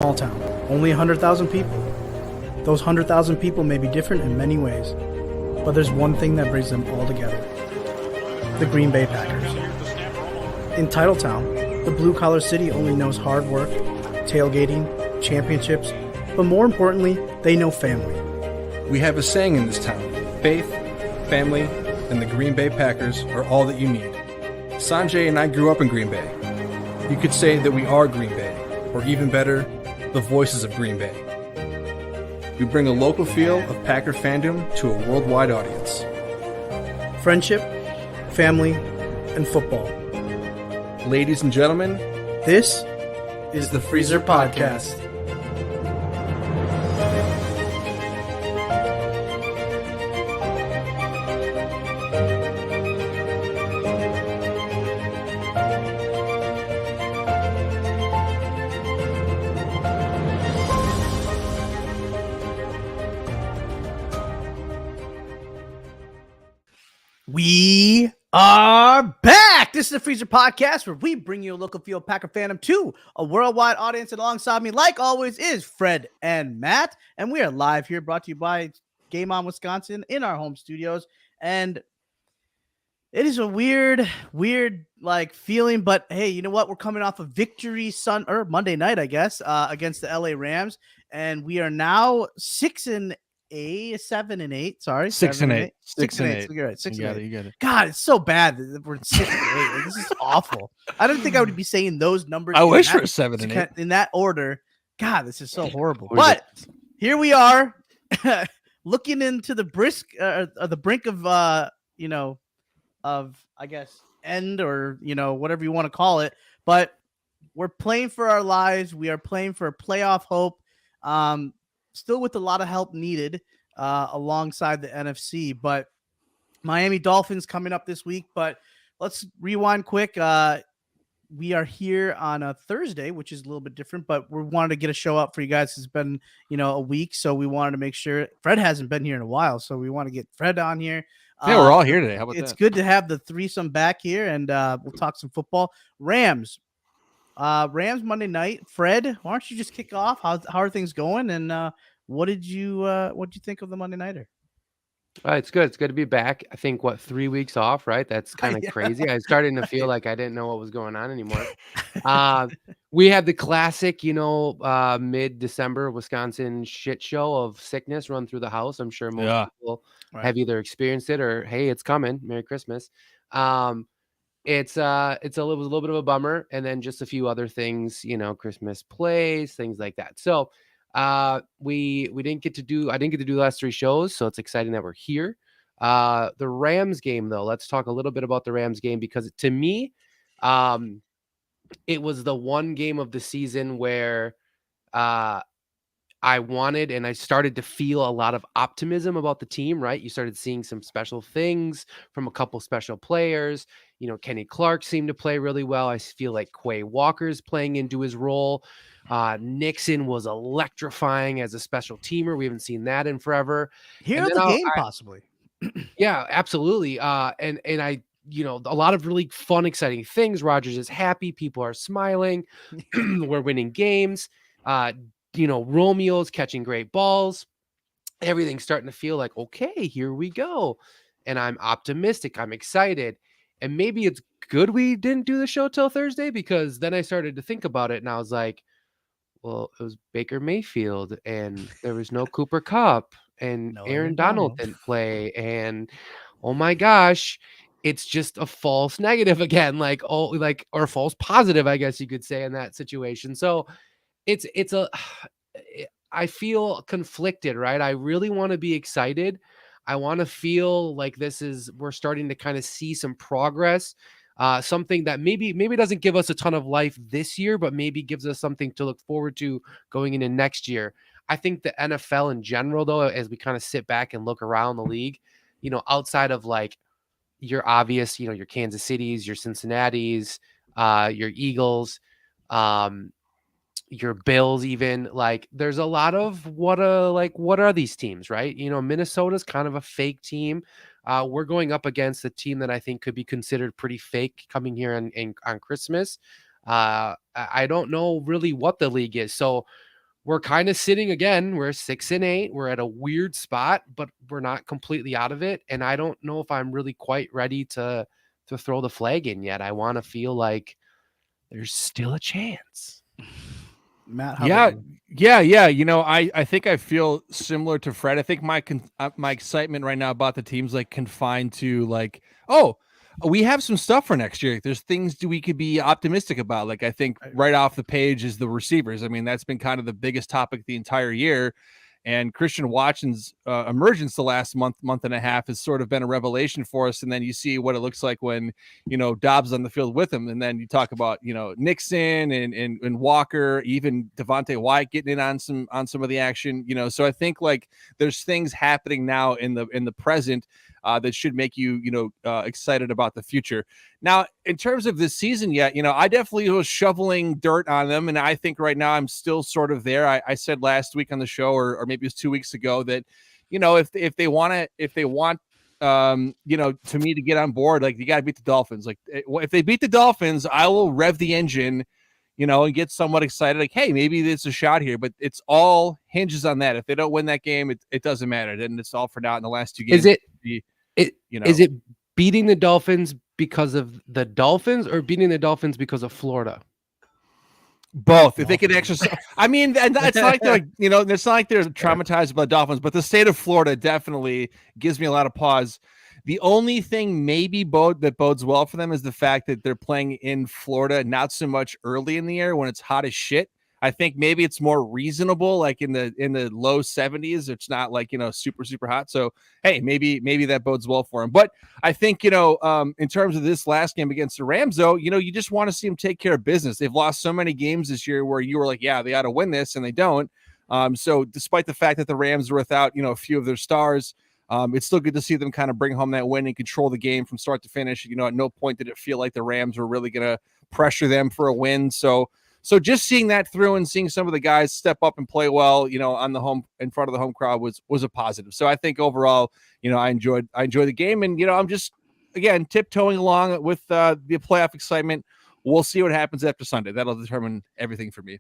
Small town, only 100,000 people. Those 100,000 people may be different in many ways, but there's one thing that brings them all together: the Green Bay Packers. In Titletown, the blue-collar city only knows hard work, tailgating, championships, but more importantly, they know family. We have a saying in this town: faith, family, and the Green Bay Packers are all that you need. Sanjay and I grew up in Green Bay. You could say that we are Green Bay, or even better, the voices of Green Bay. We bring a local feel of Packer fandom to a worldwide audience. Friendship, family, and football. Ladies and gentlemen, This is the Freezer Podcast. We are back. This is the Freezer Podcast, where we bring you a local field Packer fandom to a worldwide audience. And alongside me, like always, is Fred and Matt. And we are live here, brought to you by Game On Wisconsin in our home studios. And it is a weird like feeling, but hey, you know what? We're coming off a victory Monday night, I guess, against the LA Rams, and we are now 6-8. Sorry, 6-8. 6-8. You're right. 6-8. You got it. God, it's so bad that we're 6-8. Like, this is awful. I didn't think I would be saying those numbers. I wish for that, 7-8 in that order. God, this is so horrible. But here we are, looking into the the brink of of I guess end, or whatever you want to call it. But we're playing for our lives. We are playing for playoff hope. Still with a lot of help needed alongside the NFC, but Miami Dolphins coming up this week. But let's rewind quick. We are here on a Thursday, which is a little bit different, but we wanted to get a show up for you guys. It's been, a week, so we wanted to make sure. Fred hasn't been here in a while, so we want to get Fred on here. Yeah, we're all here today. How about it's that? good to have the threesome back here, and we'll talk some football. Rams Monday night. Fred, why don't you just kick off? How are things going? And what did you think of the Monday nighter? It's good. It's good to be back. I think 3 weeks off, right? That's kind of crazy. I was starting to feel like I didn't know what was going on anymore. We had the classic, mid-December Wisconsin shit show of sickness run through the house. I'm sure most people have either experienced it or, hey, it's coming. Merry Christmas. It was a little bit of a bummer, and then just a few other things, Christmas plays, things like that. So we didn't get to do I didn't get to do the last 3 shows, so it's exciting that we're here. The Rams game, though, let's talk a little bit about the Rams game, because to me, it was the one game of the season where I wanted, and I started to feel a lot of optimism about the team, right? You started seeing some special things from a couple special players. Kenny Clark seemed to play really well. I feel like Quay Walker's playing into his role. Nixon was electrifying as a special teamer. We haven't seen that in forever. Here at the game, possibly. Yeah, absolutely. And I, a lot of really fun, exciting things. Rodgers is happy. People are smiling. We're winning games. Romeo's catching great balls. Everything's starting to feel like, okay, here we go. And I'm optimistic. I'm excited. And maybe it's good we didn't do the show till Thursday, because then I started to think about it, and I was like, well, it was Baker Mayfield, and there was no Cooper Kupp, and Aaron Donald didn't play. And oh my gosh, it's just a false negative again, or false positive, I guess you could say, in that situation. So I feel conflicted, right? I really want to be excited. I want to feel like we're starting to kind of see some progress. Something that maybe doesn't give us a ton of life this year, but maybe gives us something to look forward to going into next year. I think the NFL in general, though, as we kind of sit back and look around the league, outside of like your obvious, your Kansas Cities, your Cincinnati's, your Eagles, your Bills, even, like, there's a lot of what are these teams, right? Minnesota's kind of a fake team. We're going up against a team that I think could be considered pretty fake coming here on Christmas. I don't know really what the league is. So we're kind of sitting again. We're 6-8. We're at a weird spot, but we're not completely out of it. And I don't know if I'm really quite ready to throw the flag in yet. I want to feel like there's still a chance. Matt, how Yeah, about you? yeah. I think I feel similar to Fred. I think my excitement right now about the team's like confined to like, oh, we have some stuff for next year. There's things we could be optimistic about. Like I think right off the page is the receivers. I mean, that's been kind of the biggest topic the entire year. And Christian Watson's emergence the last month and a half has sort of been a revelation for us. And then you see what it looks like when, Dobbs on the field with him. And then you talk about, Nixon and Walker, even Devontae Wyatt getting in on some of the action, so I think like there's things happening now in the present that should make you, excited about the future. Now, in terms of this season yet, I definitely was shoveling dirt on them. And I think right now I'm still sort of there. I said last week on the show, or maybe it was 2 weeks ago, that, if they want, to me to get on board, like you got to beat the Dolphins. Like if they beat the Dolphins, I will rev the engine, and get somewhat excited. Like, hey, maybe it's a shot here, but it's all hinges on that. If they don't win that game, it doesn't matter. Then it's all for now in the last two games. Is it beating the Dolphins because of the Dolphins or beating the Dolphins because of Florida? Both. If they could exercise, I mean, and it's not like they're like, it's not like they're traumatized by the Dolphins, but the state of Florida definitely gives me a lot of pause. The only thing maybe that bodes well for them is the fact that they're playing in Florida, not so much early in the year when it's hot as shit. I think maybe it's more reasonable, like in the low 70s. It's not like, super, super hot. So, hey, maybe that bodes well for him. But I think, in terms of this last game against the Rams, though, you just want to see them take care of business. They've lost so many games this year where you were like, yeah, they ought to win this, and they don't. So despite the fact that the Rams were without, a few of their stars, it's still good to see them kind of bring home that win and control the game from start to finish. At no point did it feel like the Rams were really going to pressure them for a win. So just seeing that through and seeing some of the guys step up and play well, on the home in front of the home crowd was a positive. So I think overall, I enjoyed the game, and I'm just again tiptoeing along with the playoff excitement. We'll see what happens after Sunday. That'll determine everything for me.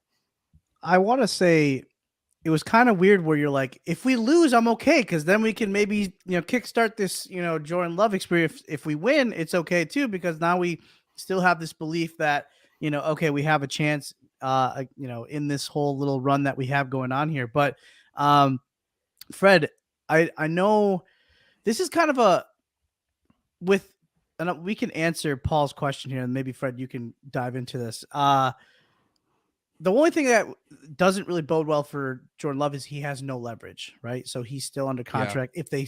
I want to say it was kind of weird where you're like, if we lose, I'm okay, because then we can maybe kickstart this Jordan Love experience. If we win, it's okay too, because now we still have this belief that okay, we have a chance, in this whole little run that we have going on here. But, Fred, I know this is kind of and we can answer Paul's question here, and maybe Fred, you can dive into this. The only thing that doesn't really bode well for Jordan Love is he has no leverage, right? So he's still under contract. Yeah.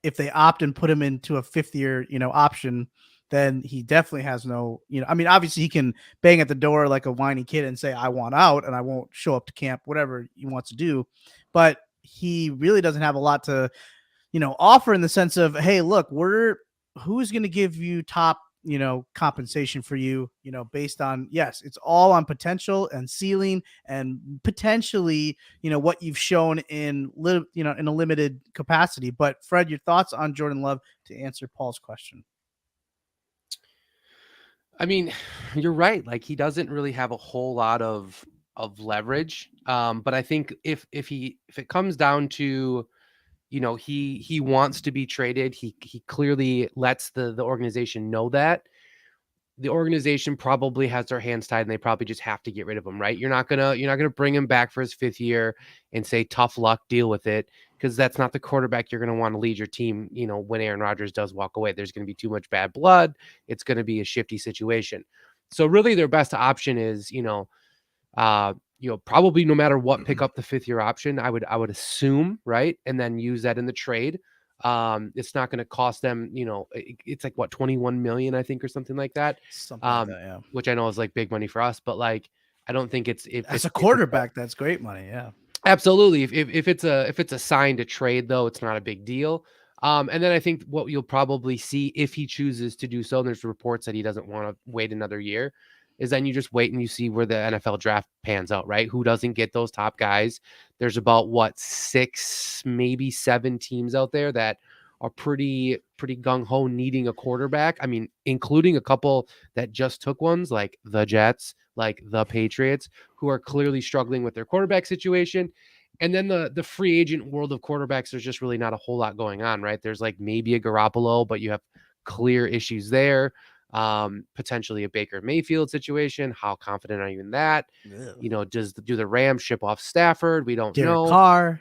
If they opt and put him into a 5th year, option, then he definitely has no, I mean, obviously he can bang at the door like a whiny kid and say, I want out and I won't show up to camp, whatever he wants to do. But he really doesn't have a lot to, offer in the sense of, hey, look, who's going to give you top, compensation for you, based on, yes, it's all on potential and ceiling and potentially, what you've shown in in a limited capacity. But Fred, your thoughts on Jordan Love to answer Paul's question? I mean, you're right. Like he doesn't really have a whole lot of leverage. But I think if it comes down to, he wants to be traded, he clearly lets the organization know that. The organization probably has their hands tied and they probably just have to get rid of him, right? You're not gonna bring him back for his 5th year and say, tough luck, deal with it. Because that's not the quarterback you're going to want to lead your team, when Aaron Rodgers does walk away. There's going to be too much bad blood. It's going to be a shifty situation. So really their best option is, probably no matter what, pick up the 5th year option. I would assume, right? And then use that in the trade. It's not going to cost them, it's like what, 21 million, I think, or something like that. Something like that, yeah. Which I know is like big money for us, but like, I don't think it's as a quarterback, that's great money. Yeah. Absolutely. If it's a sign to trade, though, it's not a big deal. And then I think what you'll probably see if he chooses to do so, and there's reports that he doesn't want to wait another year, is then you just wait and you see where the NFL draft pans out, right? Who doesn't get those top guys? There's about 6, maybe 7 teams out there that are pretty gung-ho needing a quarterback. I mean, including a couple that just took ones, like the Jets, like the Patriots, who are clearly struggling with their quarterback situation. And then the free agent world of quarterbacks, there's just really not a whole lot going on, right? There's like maybe a Garoppolo, but you have clear issues there. Potentially a Baker Mayfield situation. How confident are you in that? You know, do the Rams ship off Stafford? We don't Derek know. Carr.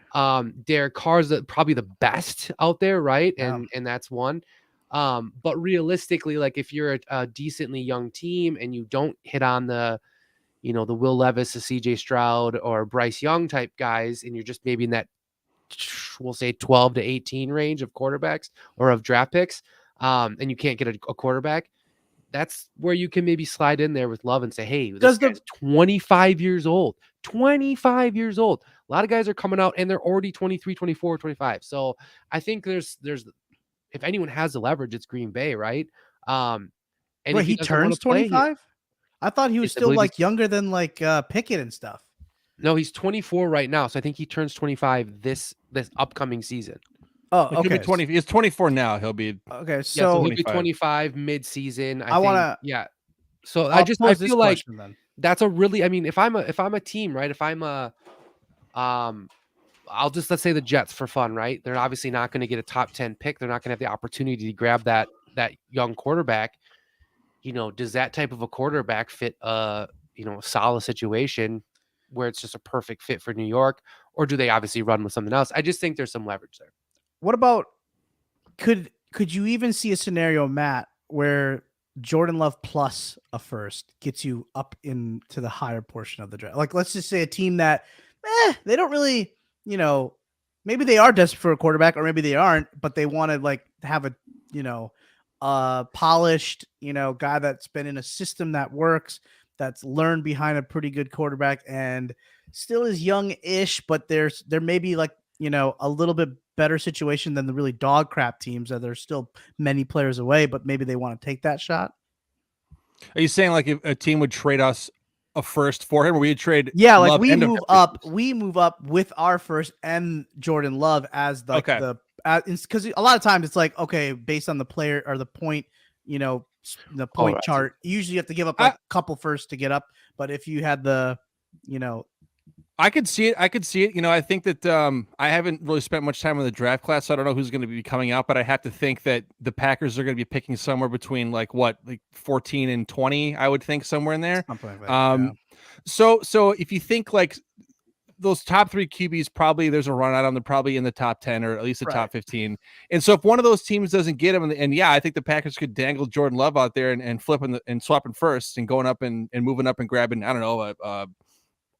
Derek Carr's probably the best out there, right? Yeah. And that's one. But realistically, like if you're a decently young team and you don't hit on the Will Levis, the CJ Stroud, or Bryce Young type guys, and you're just maybe in that, we'll say 12 to 18 range of quarterbacks or of draft picks, and you can't get a quarterback, that's where you can maybe slide in there with Love and say, hey, this guy's 25 years old. 25 years old. A lot of guys are coming out and they're already 23, 24, 25. So I think there's if anyone has the leverage, it's Green Bay, right? And Wait, he turns 25? I thought he was still like younger than like Pickett and stuff. No, he's 24 right now. So I think he turns 25 this upcoming season. Oh, okay. He'll be 20. He's 24 now. He'll be okay. So he'll be 25 mid-season. I want to. Yeah. So I feel like that's a really. I mean, if I'm a team, right? If I'm let's say the Jets for fun, right? They're obviously not going to get a top 10 pick. They're not going to have the opportunity to grab that young quarterback. You know, does that type of a quarterback fit a solid situation where it's just a perfect fit for New York, or do they obviously run with something else? I just think there's some leverage there. What about could you even see a scenario, Matt, where Jordan Love plus a first gets you up into the higher portion of the draft? Like, let's just say a team that they don't really, maybe they are desperate for a quarterback, or maybe they aren't, but they want to like have a polished, guy that's been in a system that works, that's learned behind a pretty good quarterback and still is young-ish, but there may be like, a little bit better situation than the really dog crap teams that are still many players away, but maybe they want to take that shot. Are you saying like if a team would trade us a first for him, or we'd trade? Yeah, like we move up with our first and Jordan Love as the, because a lot of times it's like, okay, based on the player or the point, the point chart, usually you have to give up like a couple first to get up. But if you had the, I could see it. I think that I haven't really spent much time on the draft class, so I don't know who's going to be coming out, but I have to think that the Packers are going to be picking somewhere between like 14 and 20, I would think, somewhere in there. Like that, So if you think like those top 3 QBs, probably there's a run out on them, probably in the top 10 or at least the top 15. And so if one of those teams doesn't get him, and I think the Packers could dangle Jordan Love out there and flipping and swapping first and going up and moving up and grabbing, I don't know,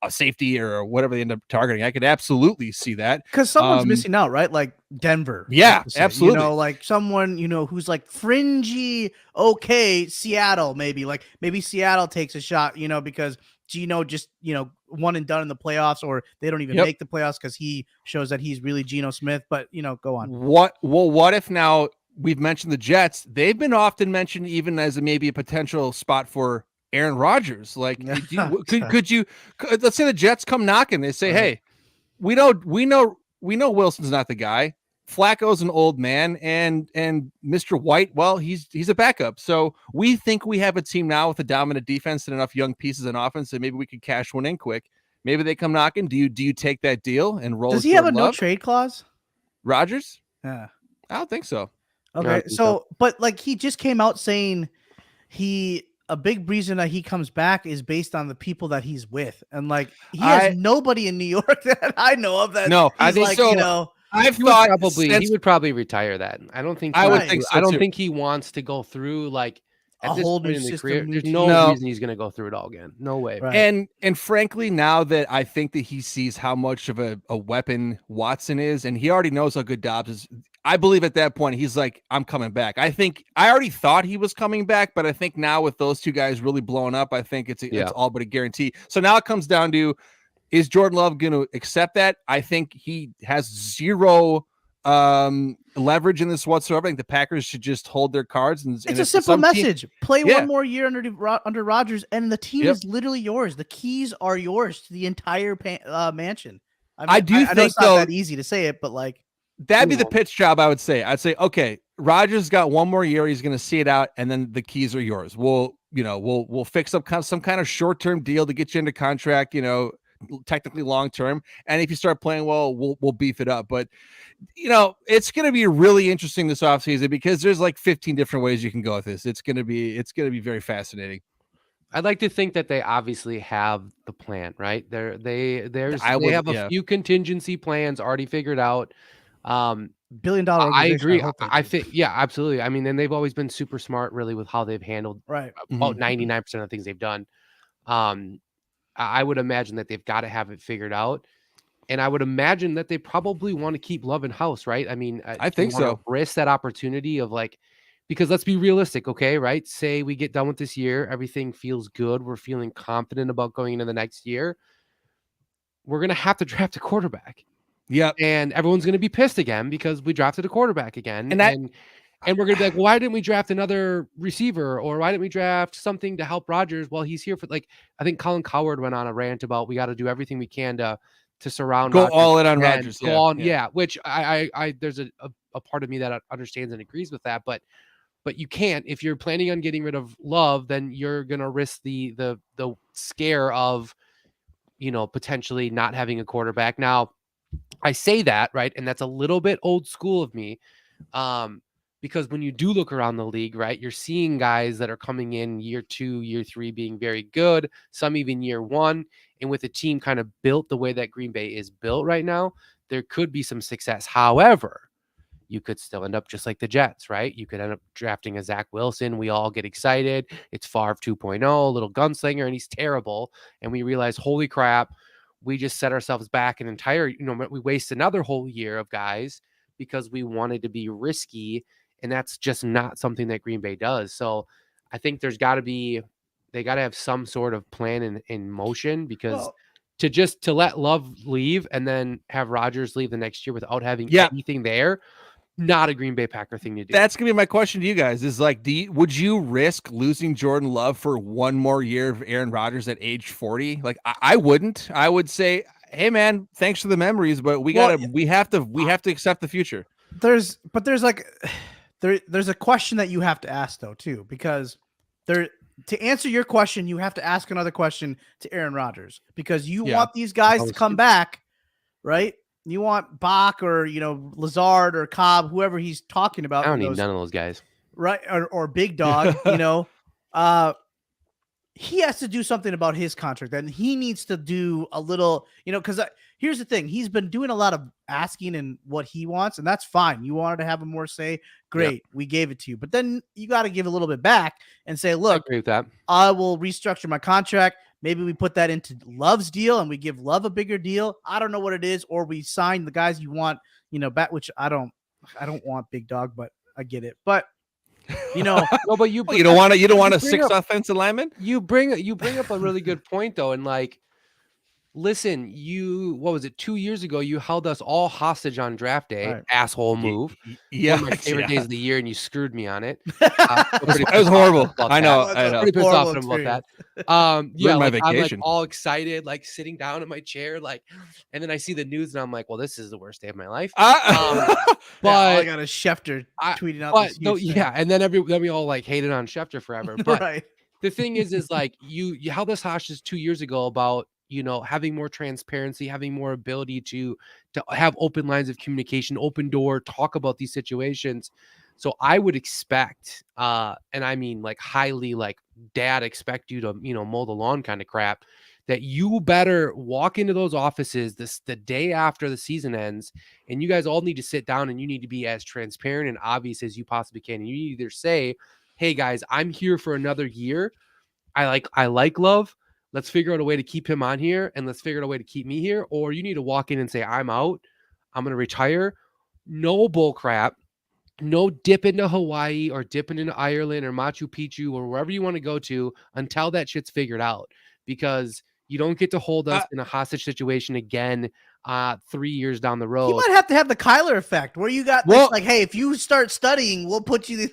a safety or whatever they end up targeting. I could absolutely see that, because someone's missing out, right? Like Denver. Yeah, absolutely. Like someone, who's like fringy. Okay. Seattle, maybe Seattle takes a shot, because Geno just, one and done in the playoffs, or they don't even make the playoffs because he shows that he's really Geno Smith, but go on. What if now we've mentioned the Jets? They've been often mentioned even as maybe a potential spot for Aaron Rodgers. Like, could you, let's say the Jets come knocking, they say, hey, we know Wilson's not the guy. Flacco's an old man, and Mr. White, well, he's a backup. So we think we have a team now with a dominant defense and enough young pieces in offense that maybe we could cash one in quick. Maybe they come knocking. Do you take that deal and roll? Does he have a no trade clause? Rodgers? Yeah, I don't think so. Okay, so but like he just came out saying a big reason that he comes back is based on the people that he's with, and like he has nobody in New York that I know of. That I think like, so. He would probably retire that. I don't think. I would think so. I don't think he wants to go through like a whole new system. There's no reason he's going to go through it all again. No way. Right. And frankly, now that I think that he sees how much of a weapon Watson is, and he already knows how good Dobbs is, I believe at that point he's like, I'm coming back. I think I already thought he was coming back, but I think now with those two guys really blowing up, I think it's all but a guarantee. So now it comes down to, is Jordan Love going to accept that? I think he has zero leverage in this whatsoever. I think the Packers should just hold their cards. And it's a simple message. Play one more year under Rodgers, and the team is literally yours. The keys are yours to the entire mansion. I know it's not that easy to say it, but like that'd be the pitch job. I'd say, okay, Rodgers got one more year. He's going to see it out, and then the keys are yours. We'll we'll fix up some kind of short-term deal to get you into contract, technically long-term. And if you start playing well, we'll beef it up. But, it's going to be really interesting this offseason because there's like 15 different ways you can go with this. It's going to be very fascinating. I'd like to think that they obviously have the plan, right? They have a few contingency plans already figured out. Billion-dollar I organization. agree. I think, yeah, absolutely. I mean, and they've always been super smart, really, with how they've handled about 99% of the things they've done. I would imagine that they've got to have it figured out, and I would imagine that they probably want to keep Love in house, right? I mean, I think so. Risk that opportunity of because let's be realistic, okay? Right? Say we get done with this year, everything feels good. We're feeling confident about going into the next year. We're gonna have to draft a quarterback. Yep. And everyone's going to be pissed again because we drafted a quarterback again. And we're going to be like, why didn't we draft another receiver? Or why didn't we draft something to help Rodgers while he's here for I think Colin Cowherd went on a rant about we got to do everything we can to surround go Rodgers all in on Rodgers. Yeah. Which I there's a part of me that understands and agrees with that. But you can't. If you're planning on getting rid of Love, then you're going to risk the scare of, potentially not having a quarterback. Now, I say that, right? And that's a little bit old school of me. Because when you do look around the league, right, you're seeing guys that are coming in year 2, year 3 being very good, some even year 1. And with a team kind of built the way that Green Bay is built right now, there could be some success. However, you could still end up just like the Jets, right? You could end up drafting a Zach Wilson. We all get excited. It's Favre 2.0, little gunslinger, and he's terrible. And we realize, holy crap, we just set ourselves back an entire, we waste another whole year of guys because we wanted to be risky. And that's just not something that Green Bay does. So I think they got to have some sort of plan in motion because to let Love leave and then have Rodgers leave the next year without having anything there, not a Green Bay Packer thing to do. That's gonna be my question to you guys. Is would you risk losing Jordan Love for one more year of Aaron Rodgers at age 40? I wouldn't. I would say, hey man, thanks for the memories, but we have to accept the future. There's a question that you have to ask though too, because to answer your question, you have to ask another question to Aaron Rodgers because you want these guys to come back, right? You want Bach or Lazard or Cobb, whoever he's talking about. I don't need none of those guys, right? Or Big Dog. He has to do something about his contract, and he needs to do a little. Because here's the thing: he's been doing a lot of asking and what he wants, and that's fine. You wanted to have him more say, great, we gave it to you, but then you got to give a little bit back and say, look, I agree with that. I will restructure my contract. Maybe we put that into Love's deal and we give Love a bigger deal. I don't know what it is, or we sign the guys you want, back, which I don't want Big Dog, but I get it. But no, but you don't want a 6 offensive lineman. You bring up a really good point though, and listen, what was it? 2 years ago, you held us all hostage on draft day. Right. Asshole move. Yeah. One of my favorite days of the year, and you screwed me on it. It was horrible. I know. Pretty pissed off about that. My vacation. I'm all excited, sitting down in my chair, and then I see the news, and I'm like, well, this is the worst day of my life. But I got a Schefter tweeting out. And then we all hated on Schefter forever. But the thing is you held us hostage 2 years ago about having more transparency, having more ability to have open lines of communication, open door, talk about these situations. So I would expect, and I mean highly dad expect you to, mow the lawn kind of crap, that you better walk into those offices the day after the season ends, and you guys all need to sit down and you need to be as transparent and obvious as you possibly can. And you either say, hey guys, I'm here for another year. I like Love. Let's figure out a way to keep him on here, and let's figure out a way to keep me here. Or you need to walk in and say, I'm out. I'm going to retire. No bull crap. No dip into Hawaii or dipping into Ireland or Machu Picchu or wherever you want to go to until that shit's figured out, because you don't get to hold us in a hostage situation again 3 years down the road. You might have to have the Kyler effect where you got this, hey, if you start studying, we'll put you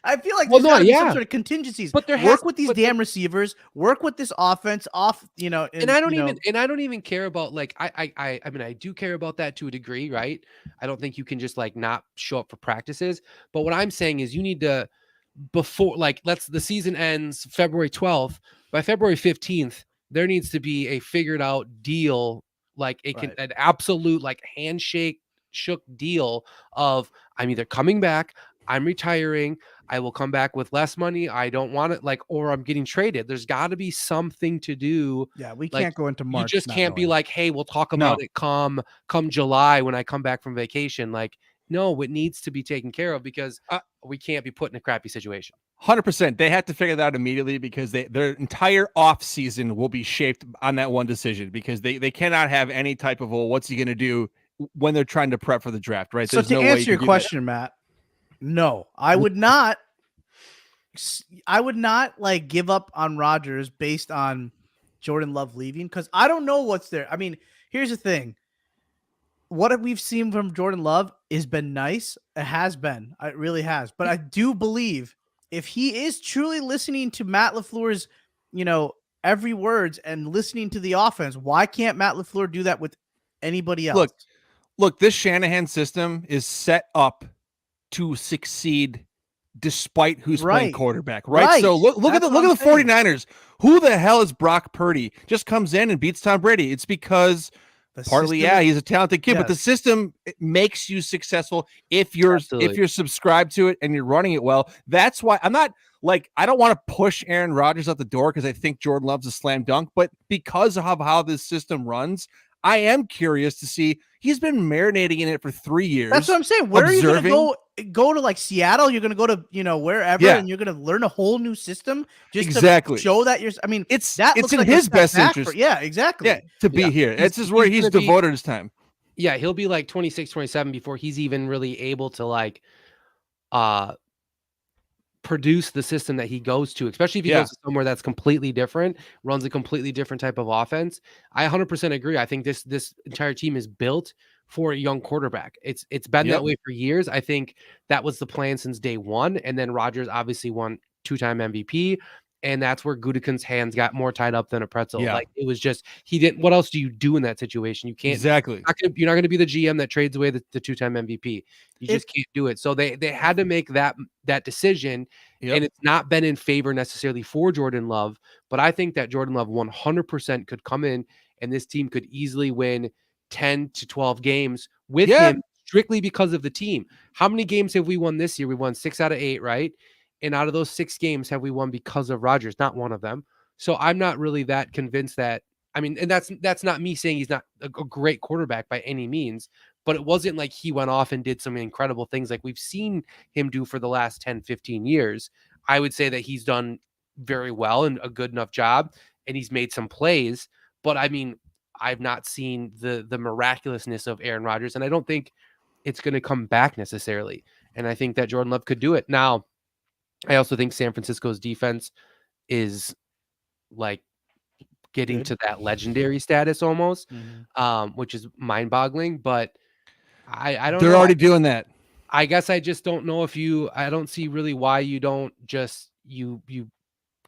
I feel like there's gotta be some sort of contingencies. But work with these damn receivers, work with this offense and I don't even care about I mean, I do care about that to a degree, right? I don't think you can just not show up for practices. But what I'm saying is you need to before, like, the season ends February 12th. By February 15th, there needs to be a figured out deal, like an absolute like handshake shook deal of, I'm either coming back, I'm retiring, I will come back with less money, I don't want it, like, or I'm getting traded. There's got to be something to do. Yeah, we Like, can't go into March. you just not can't be knowing. like, hey, we'll talk about it come July when I come back from vacation. Like, no, it needs to be taken care of because we can't be put in a crappy situation. 100%. They have to figure that out immediately because their entire off season will be shaped on that one decision, because they cannot have any type of, well, what's he going to do when they're trying to prep for the draft, right? So to answer your question, Matt, no, I would not. I would not like give up on Rodgers based on Jordan Love leaving, because I don't know what's there. I mean, here's the thing. What we've seen from Jordan Love has been nice. It has been. It really has. But I do believe if he is truly listening to Matt LaFleur's, every words and listening to the offense, why can't Matt LaFleur do that with anybody else? Look, this Shanahan system is set up to succeed despite who's playing quarterback, right? So look at the 49ers. Who the hell is Brock Purdy? Just comes in and beats Tom Brady. It's because partly, he's a talented kid, but the system makes you successful if you're subscribed to it and you're running it well. That's why I don't want to push Aaron Rodgers out the door because I think Jordan Love's a slam dunk, but because of how this system runs, I am curious to see. He's been marinating in it for 3 years. That's what I'm saying. Where are you going to go to like Seattle? You're going to go to, wherever, and you're going to learn a whole new system just to show that you're, I mean, it's in like his best interest. Exactly. Yeah, to be here. This is where he's devoted his time. Yeah, he'll be like 26, 27 before he's even really able to like produce the system that he goes to, especially if he goes to somewhere that's completely different, runs a completely different type of offense. I 100% agree. I think this entire team is built for a young quarterback. It's been that way for years. I think that was the plan since day one. And then Rodgers obviously won 2-time MVP. And that's where Gutekunst's hands got more tied up than a pretzel. Yeah. Like, it was just, he didn't, what else do you do in that situation? You can't, exactly. You're not going to be the GM that trades away the 2-time MVP. You just can't do it. So they had to make that decision. And it's not been in favor necessarily for Jordan Love, but I think that Jordan Love 100% could come in and this team could easily win 10 to 12 games with him strictly because of the team. How many games have we won this year? We won 6 out of 8, right? And out of those 6 games, have we won because of Rodgers? Not one of them. So I'm not really that convinced that, I mean, and that's not me saying he's not a great quarterback by any means, but it wasn't like he went off and did some incredible things like we've seen him do for the last 10, 15 years. I would say that he's done very well and a good enough job, and he's made some plays. But I mean, I've not seen the miraculousness of Aaron Rodgers, and I don't think it's going to come back necessarily. And I think that Jordan Love could do it. Now, I also think San Francisco's defense is like getting to that legendary status almost, which is mind-boggling. But I don't know. They're already doing that. I guess I just don't know I don't see really why you don't just you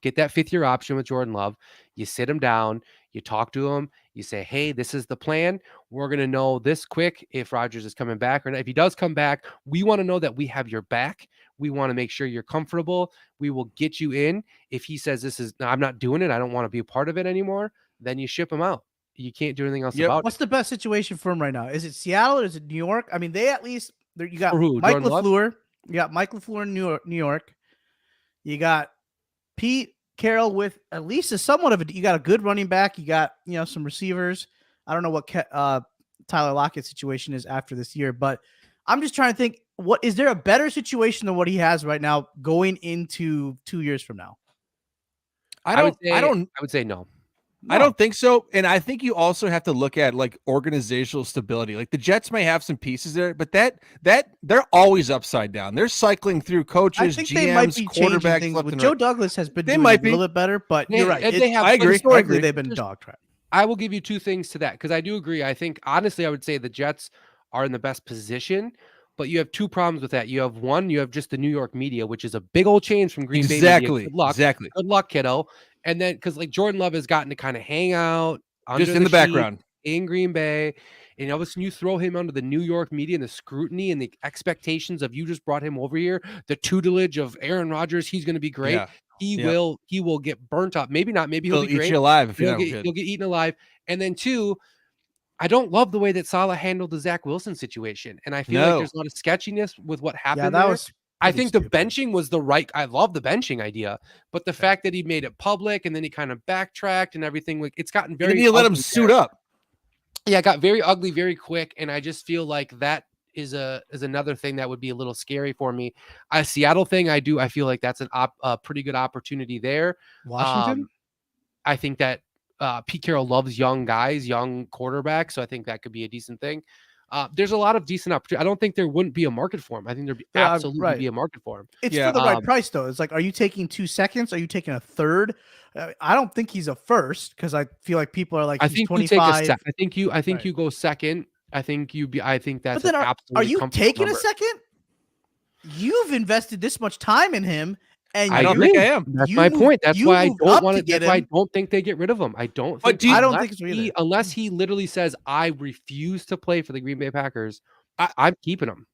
get that 5th-year option with Jordan Love. You sit him down, you talk to him, you say, hey, this is the plan. We're going to know this quick if Rodgers is coming back or not. If he does come back, we want to know that we have your back. We want to make sure you're comfortable. We will get you in. If he says I'm not doing it, I don't want to be a part of it anymore, then you ship him out. You can't do anything else about it. What's the best situation for him right now? Is it Seattle or is it New York? I mean, they at least you got Mike LaFleur. You got Mike LaFleur in New York. You got Pete Carroll with at least somewhat of you got a good running back. You got, some receivers. I don't know what Tyler Lockett's situation is after this year, but I'm just trying to think, what is there a better situation than what he has right now going into 2 years from now? I would say no. I don't think so. And I think you also have to look at like organizational stability. Like the Jets may have some pieces there, but that they're always upside down. They're cycling through coaches, I think GMs, they might be quarterbacks. Things. With Joe Douglas has been doing a little bit better, but you're right. I agree. Historically, they've been dog trap. I will give you 2 things to that because I do agree. I think honestly, I would say the Jets are in the best position, but you have 2 problems with that. You have one, you have just the New York media, which is a big old change from Green Bay. Exactly. Good luck, kiddo. And then because like Jordan Love has gotten to kind of hang out just in the background in Green Bay, And all of a sudden you throw him under the New York media and the scrutiny and the expectations of you just brought him over here, the tutelage of Aaron Rodgers, he's going to be great. Yeah. He will get burnt up. Maybe not. Maybe he'll be eat great. you alive if He'll you're not get, good. he'll get eaten alive. And then 2, I don't love the way that Saleh handled the Zach Wilson situation. And I feel like there's a lot of sketchiness with what happened. Yeah, that there. was. I think the stupid. benching was the right. I love the benching idea, but the fact that he made it public and then he kind of backtracked and everything, like it's gotten very. And then you let him suit up. Yeah, it got very ugly very quick, and I just feel like that is another thing that would be a little scary for me. A Seattle thing, I feel like that's a pretty good opportunity there. Washington. I think that Pete Carroll loves young guys, young quarterbacks, so I think that could be a decent thing. There's a lot of decent opportunity. I don't think there wouldn't be a market for him. I think there'd be absolutely be a market for him. It's for the right price, though. It's like, are you taking 2 seconds? Are you taking a third? I don't think he's a first because I feel like people are like, I he's think 25. I think you go second. I think that's. But then are you taking a second? You've invested this much time in him. And I don't think I am. That's my point. That's why I don't want to. That's why I don't think they get rid of him. I don't. But I don't think so either. Unless he literally says, "I refuse to play for the Green Bay Packers," I'm keeping him.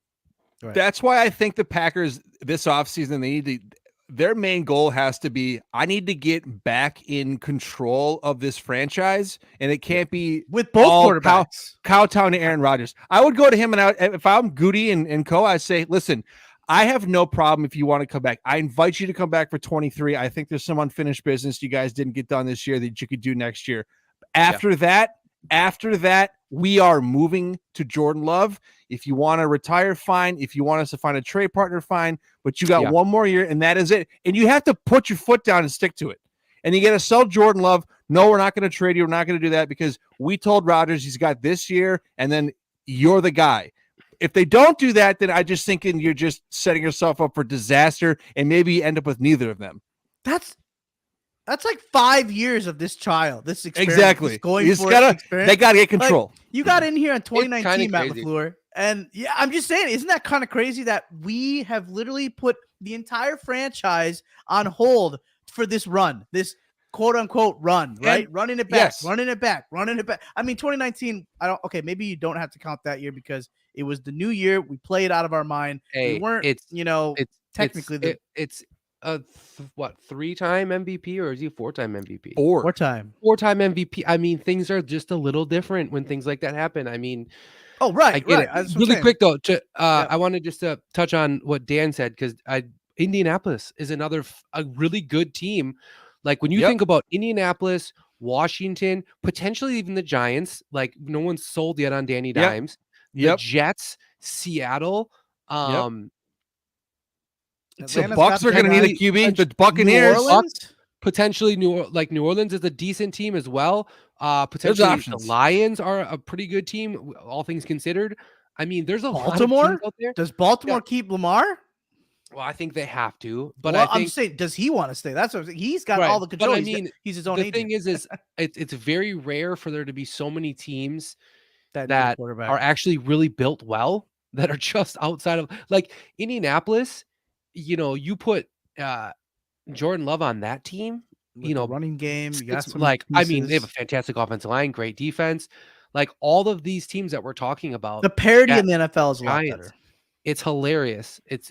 Right. That's why I think the Packers this offseason their main goal has to be, I need to get back in control of this franchise, and it can't be with both quarterbacks. Cowtown to Aaron Rodgers. I would go to him, and if I'm Goody and co, I'd say, listen, I have no problem if you want to come back. I invite you to come back for 23. I think there's some unfinished business you guys didn't get done this year that you could do next year. After that, we are moving to Jordan Love. If you want to retire, fine. If you want us to find a trade partner, fine. But you got 1 more year, and that is it. And you have to put your foot down and stick to it. And you got to sell Jordan Love. No, we're not going to trade you. We're not going to do that because we told Rodgers he's got this year, and then you're the guy. If they don't do that, then I just think you're just setting yourself up for disaster, and maybe you end up with neither of them. That's like 5 years of this child. This experiment. Exactly. They got to get control. Like, you got in here in 2019, Matt LaFleur, and yeah, I'm just saying, isn't that kind of crazy that we have literally put the entire franchise on hold for this run, this quote unquote run, right? Running it back. I mean, 2019. Maybe you don't have to count that year because it was the new year. We played out of our mind. We weren't, technically it's a 3-time MVP, or is he a 4-time MVP? Four-time MVP. I mean, things are just a little different when things like that happen. I mean, I get it. Really quick though, I wanted just to touch on what Dan said because Indianapolis is a really good team. Like when you think about Indianapolis, Washington, potentially even the Giants, like no one's sold yet on Danny Dimes. The Jets, Seattle. The Bucs are going to need a QB. The Buccaneers, potentially New Orleans is a decent team as well. Potentially the Lions are a pretty good team, all things considered. I mean, there's a Baltimore lot of teams out there. Does Baltimore keep Lamar? Well, I think they have to, but I'm saying, does he want to stay? That's what I'm saying. He's got all the control. But I mean, he's his own agent. The thing is it's very rare for there to be so many teams that are actually really built well, that are just outside of, like, Indianapolis. You put Jordan Love on that team, with the running game. You got some they have a fantastic offensive line, great defense. Like all of these teams that we're talking about, the parity in the NFL is a lot better. It's hilarious. It's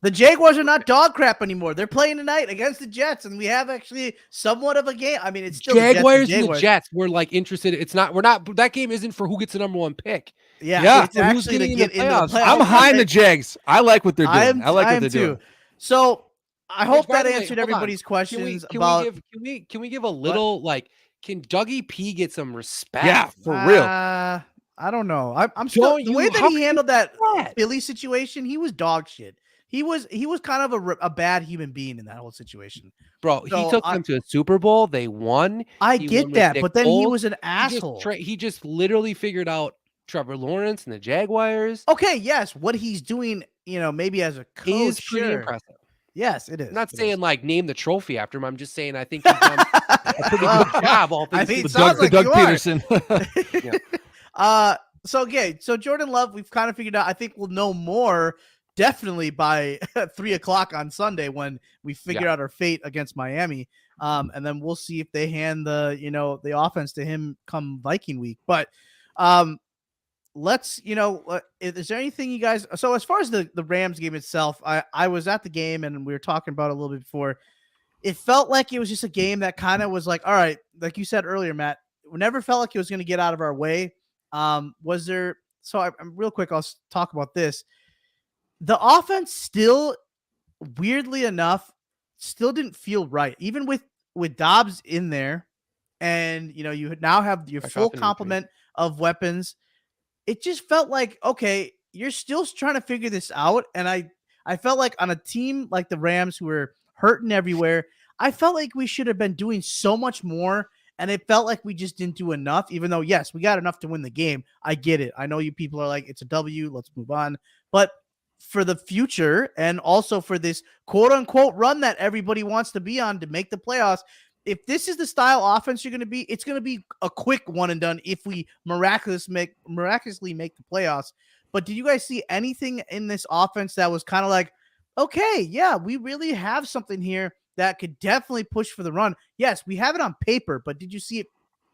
the Jaguars are not dog crap anymore. They're playing tonight against the Jets, and we have actually somewhat of a game. I mean, it's still Jaguars and the Jets. We're like interested. That game isn't for who gets the number 1 pick. Yeah. It's actually to get into the playoffs. I'm behind the Jags. I like what they're doing. I like what they're doing. So I hope that answered everybody's questions about. Can we give a little can Dougie P get some respect? Yeah, for real. I don't know. I'm still the way that he handled that Philly situation. He was dog shit. He was kind of a bad human being in that whole situation, bro. So he took them to a Super Bowl. They won. I get that, but then he was an asshole. He just literally figured out Trevor Lawrence and the Jaguars. Okay, yes, what he's doing, maybe as a coach is pretty impressive. Yes, it is. I'm not saying name the trophy after him. I'm just saying I think he's done a pretty good job. All things Doug Peterson. So Jordan Love, we've kind of figured out. I think we'll know more definitely by 3:00 on Sunday when we figure out our fate against Miami. And then we'll see if they hand the offense to him come Viking week. But let's, is there anything you guys? So as far as the Rams game itself, I was at the game and we were talking about it a little bit before. It felt like it was just a game that kind of was like, all right, like you said earlier, Matt, we never felt like it was going to get out of our way. Was there? So I'm real quick. I'll talk about this. The offense still, weirdly enough, still didn't feel right, even with Dobbs in there, and you now have your full complement of weapons. It just felt like, okay, you're still trying to figure this out, and I felt like on a team like the Rams who were hurting everywhere, I felt like we should have been doing so much more, and it felt like we just didn't do enough, even though, yes, we got enough to win the game. I get it. I know you people are like, it's a W, let's move on. But for the future and also for this quote-unquote run that everybody wants to be on to make the playoffs, if this is the style offense you're going to be, it's going to be a quick one and done if we miraculously make the playoffs. But did you guys see anything in this offense that was kind of like, okay, yeah, we really have something here that could definitely push for the run? Yes, we have it on paper, but did you see it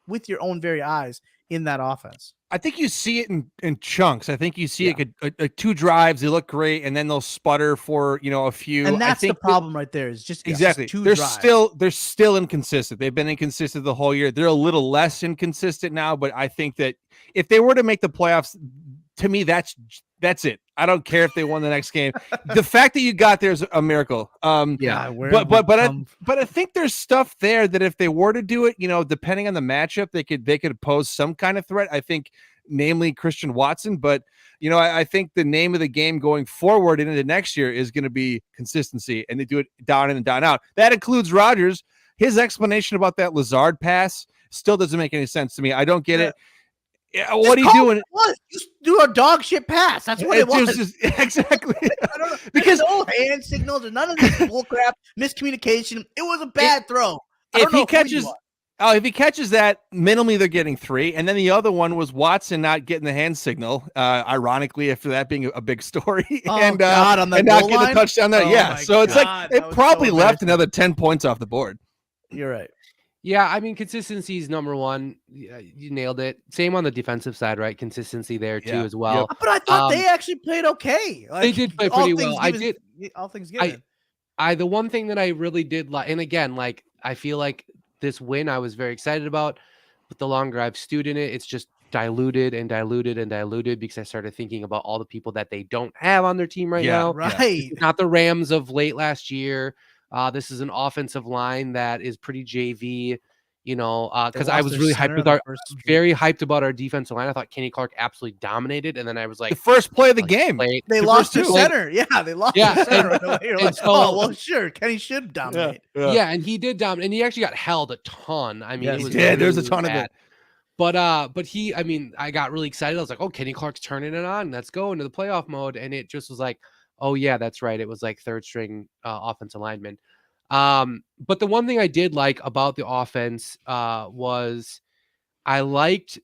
with your own very eyes in that offense? I think you see it in chunks. I think you see it 2 drives, they look great, and then they'll sputter for a few. And that's the problem right there. Is just exactly. Just 2 drives. They're still inconsistent. They've been inconsistent the whole year. They're a little less inconsistent now, but I think that if they were to make the playoffs, to me, that's it. I don't care if they won the next game. The fact that you got there is a miracle. But I think there's stuff there that if they were to do it, depending on the matchup, they could pose some kind of threat. I think, namely Christian Watson. But I think the name of the game going forward into next year is going to be consistency, and they do it down in and down out. That includes Rodgers. His explanation about that Lazard pass still doesn't make any sense to me. I don't get it. What are you doing? Just do a dog shit pass. That's what it was. Exactly. I don't know. Because no hand signals or none of this bullcrap, miscommunication. It was a bad throw. If he catches that, minimally they're getting 3, and then the other one was Watson not getting the hand signal. Ironically, after that being a big story, and not getting a touchdown there. So it's like it probably left another 10 points off the board. You're right. Yeah, I mean, consistency is number one. You nailed it. Same on the defensive side, right? Consistency there too as well. But I thought they actually played okay. They did play pretty well. All things given. The one thing that I really did like, and again, like I feel like this win I was very excited about, but the longer I've stewed in it, it's just diluted and diluted and diluted because I started thinking about all the people that they don't have on their team right now. Right. It's not the Rams of late last year. This is an offensive line that is pretty JV, because I was really very hyped about our defensive line. I thought Kenny Clark absolutely dominated. And then I was like, the first play of the game, they lost their center. Yeah, they lost their center. You're like, sure, Kenny should dominate. Yeah, and he did dominate. And he actually got held a ton. I mean, there's a ton of it. But I got really excited. I was like, oh, Kenny Clark's turning it on. Let's go into the playoff mode. And it just was like, oh yeah, that's right. It was like third string offensive lineman. But the one thing I did like about the offense was I liked,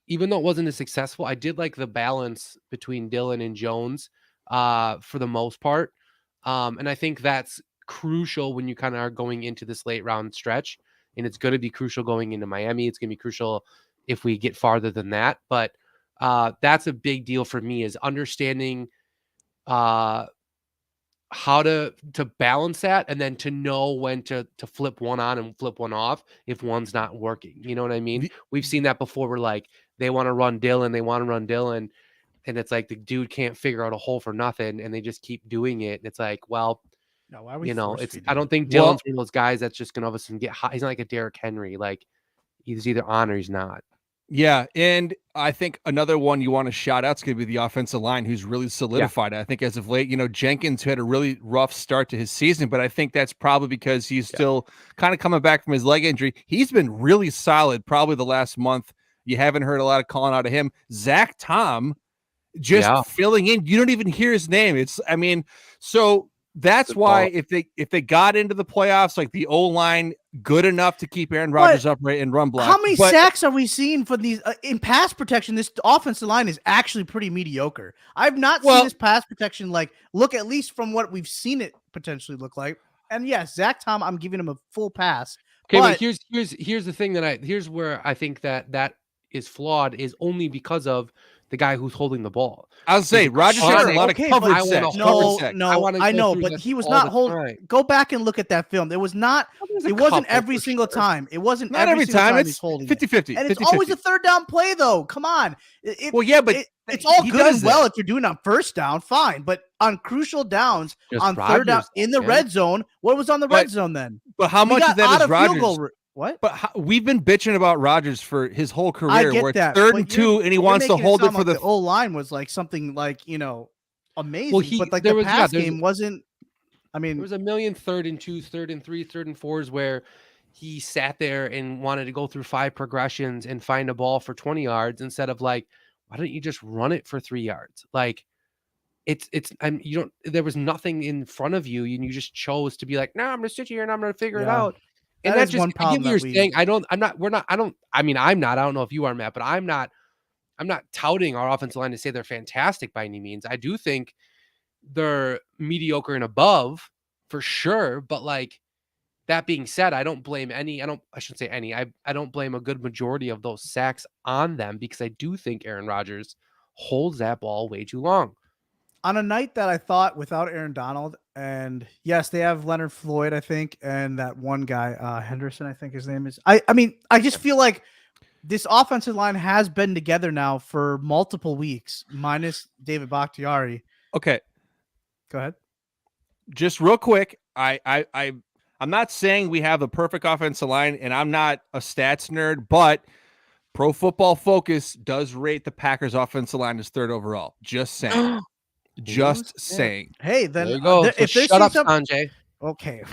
even though it wasn't as successful, I did like the balance between Dillon and Jones for the most part. And I think that's crucial when you kind of are going into this late round stretch, and it's going to be crucial going into Miami. It's going to be crucial if we get farther than that. But that's a big deal for me, is understanding how to balance that, and then to know when to flip one on and flip one off if one's not working. You know what I mean? We've seen that before. We're like, they want to run Dillon, and it's like the dude can't figure out a hole for nothing, and they just keep doing it. And it's like, well, no, why are we I don't think Dillon's one of those guys that's just gonna all of a sudden get hot. He's not like a Derrick Henry. Like, he's either on or he's not. Yeah, and I think another one you want to shout out is going to be the offensive line, who's really solidified. I think as of late, Jenkins had a really rough start to his season, but I think that's probably because he's still kind of coming back from his leg injury. He's been really solid probably the last month. You haven't heard a lot of calling out of him. Zach Tom just filling in. You don't even hear his name. So that's why if they got into the playoffs, like the O-line good enough to keep Aaron Rodgers upright and run block. How many sacks are we seeing for these in pass protection? This offensive line is actually pretty mediocre. I've not seen this pass protection look, at least from what we've seen it potentially look like. And yes, Zach Tom, I'm giving him a full pass. Okay, but here's the thing here's where I think that is flawed, is only because of the guy who's holding the ball. I was saying Rodgers has a lot of covered I sacks. wanna Covered No, sacks. no, I know, but he was not holding. Go back and look at that film. It was not. It wasn't every single time. It wasn't Not every single time. he's It's holding 50-50. and it's always a third down play, though. Come on. Well, yeah, but it's all he good does and well that. if you're doing on first down, fine. But on crucial downs, Just on third down Rodgers, in the man. red zone, what was on the red zone then? But how We much got of that out is of field Rodgers? goal. What? But we've been bitching about Rodgers for his whole I career, get where it's that. third but and 2, and he you're wants to making hold it sound for like the. the O-line was like something like, amazing. Well, but like there the was- yeah, pass there's- game wasn't. I There mean, was a million 3rd and 2, 3rd and 3, 3rd and 4s where he sat there and wanted to go through 5 progressions and find a ball for 20 yards instead of like, why don't you just run it for 3 yards? Like you don't, there was nothing in front of you and you just chose to be like, no, I'm going to sit here and I'm going to figure it Yeah. out. And That that is just, one I get problem what you're that we- saying. I don't know if you are, Matt, but I'm not touting our offensive line to say they're fantastic by any means. I do think they're mediocre and above for sure. But like, that being said, I don't blame I shouldn't say any. I don't blame a good majority of those sacks on them because I do think Aaron Rodgers holds that ball way too long. on a night that I thought without Aaron Donald, and yes, they have Leonard Floyd, I think, and that one guy, Henderson, I think his name is. I mean, I just feel like this offensive line has been together now for multiple weeks, minus David Bakhtiari. Okay, Go ahead. just real quick, I'm not saying we have the perfect offensive line, and I'm not a stats nerd, but Pro Football Focus does rate the Packers offensive line as 3rd overall. Just saying. Just saying. Hey, then There you go. So if they shut see up, some, Sanjay. okay.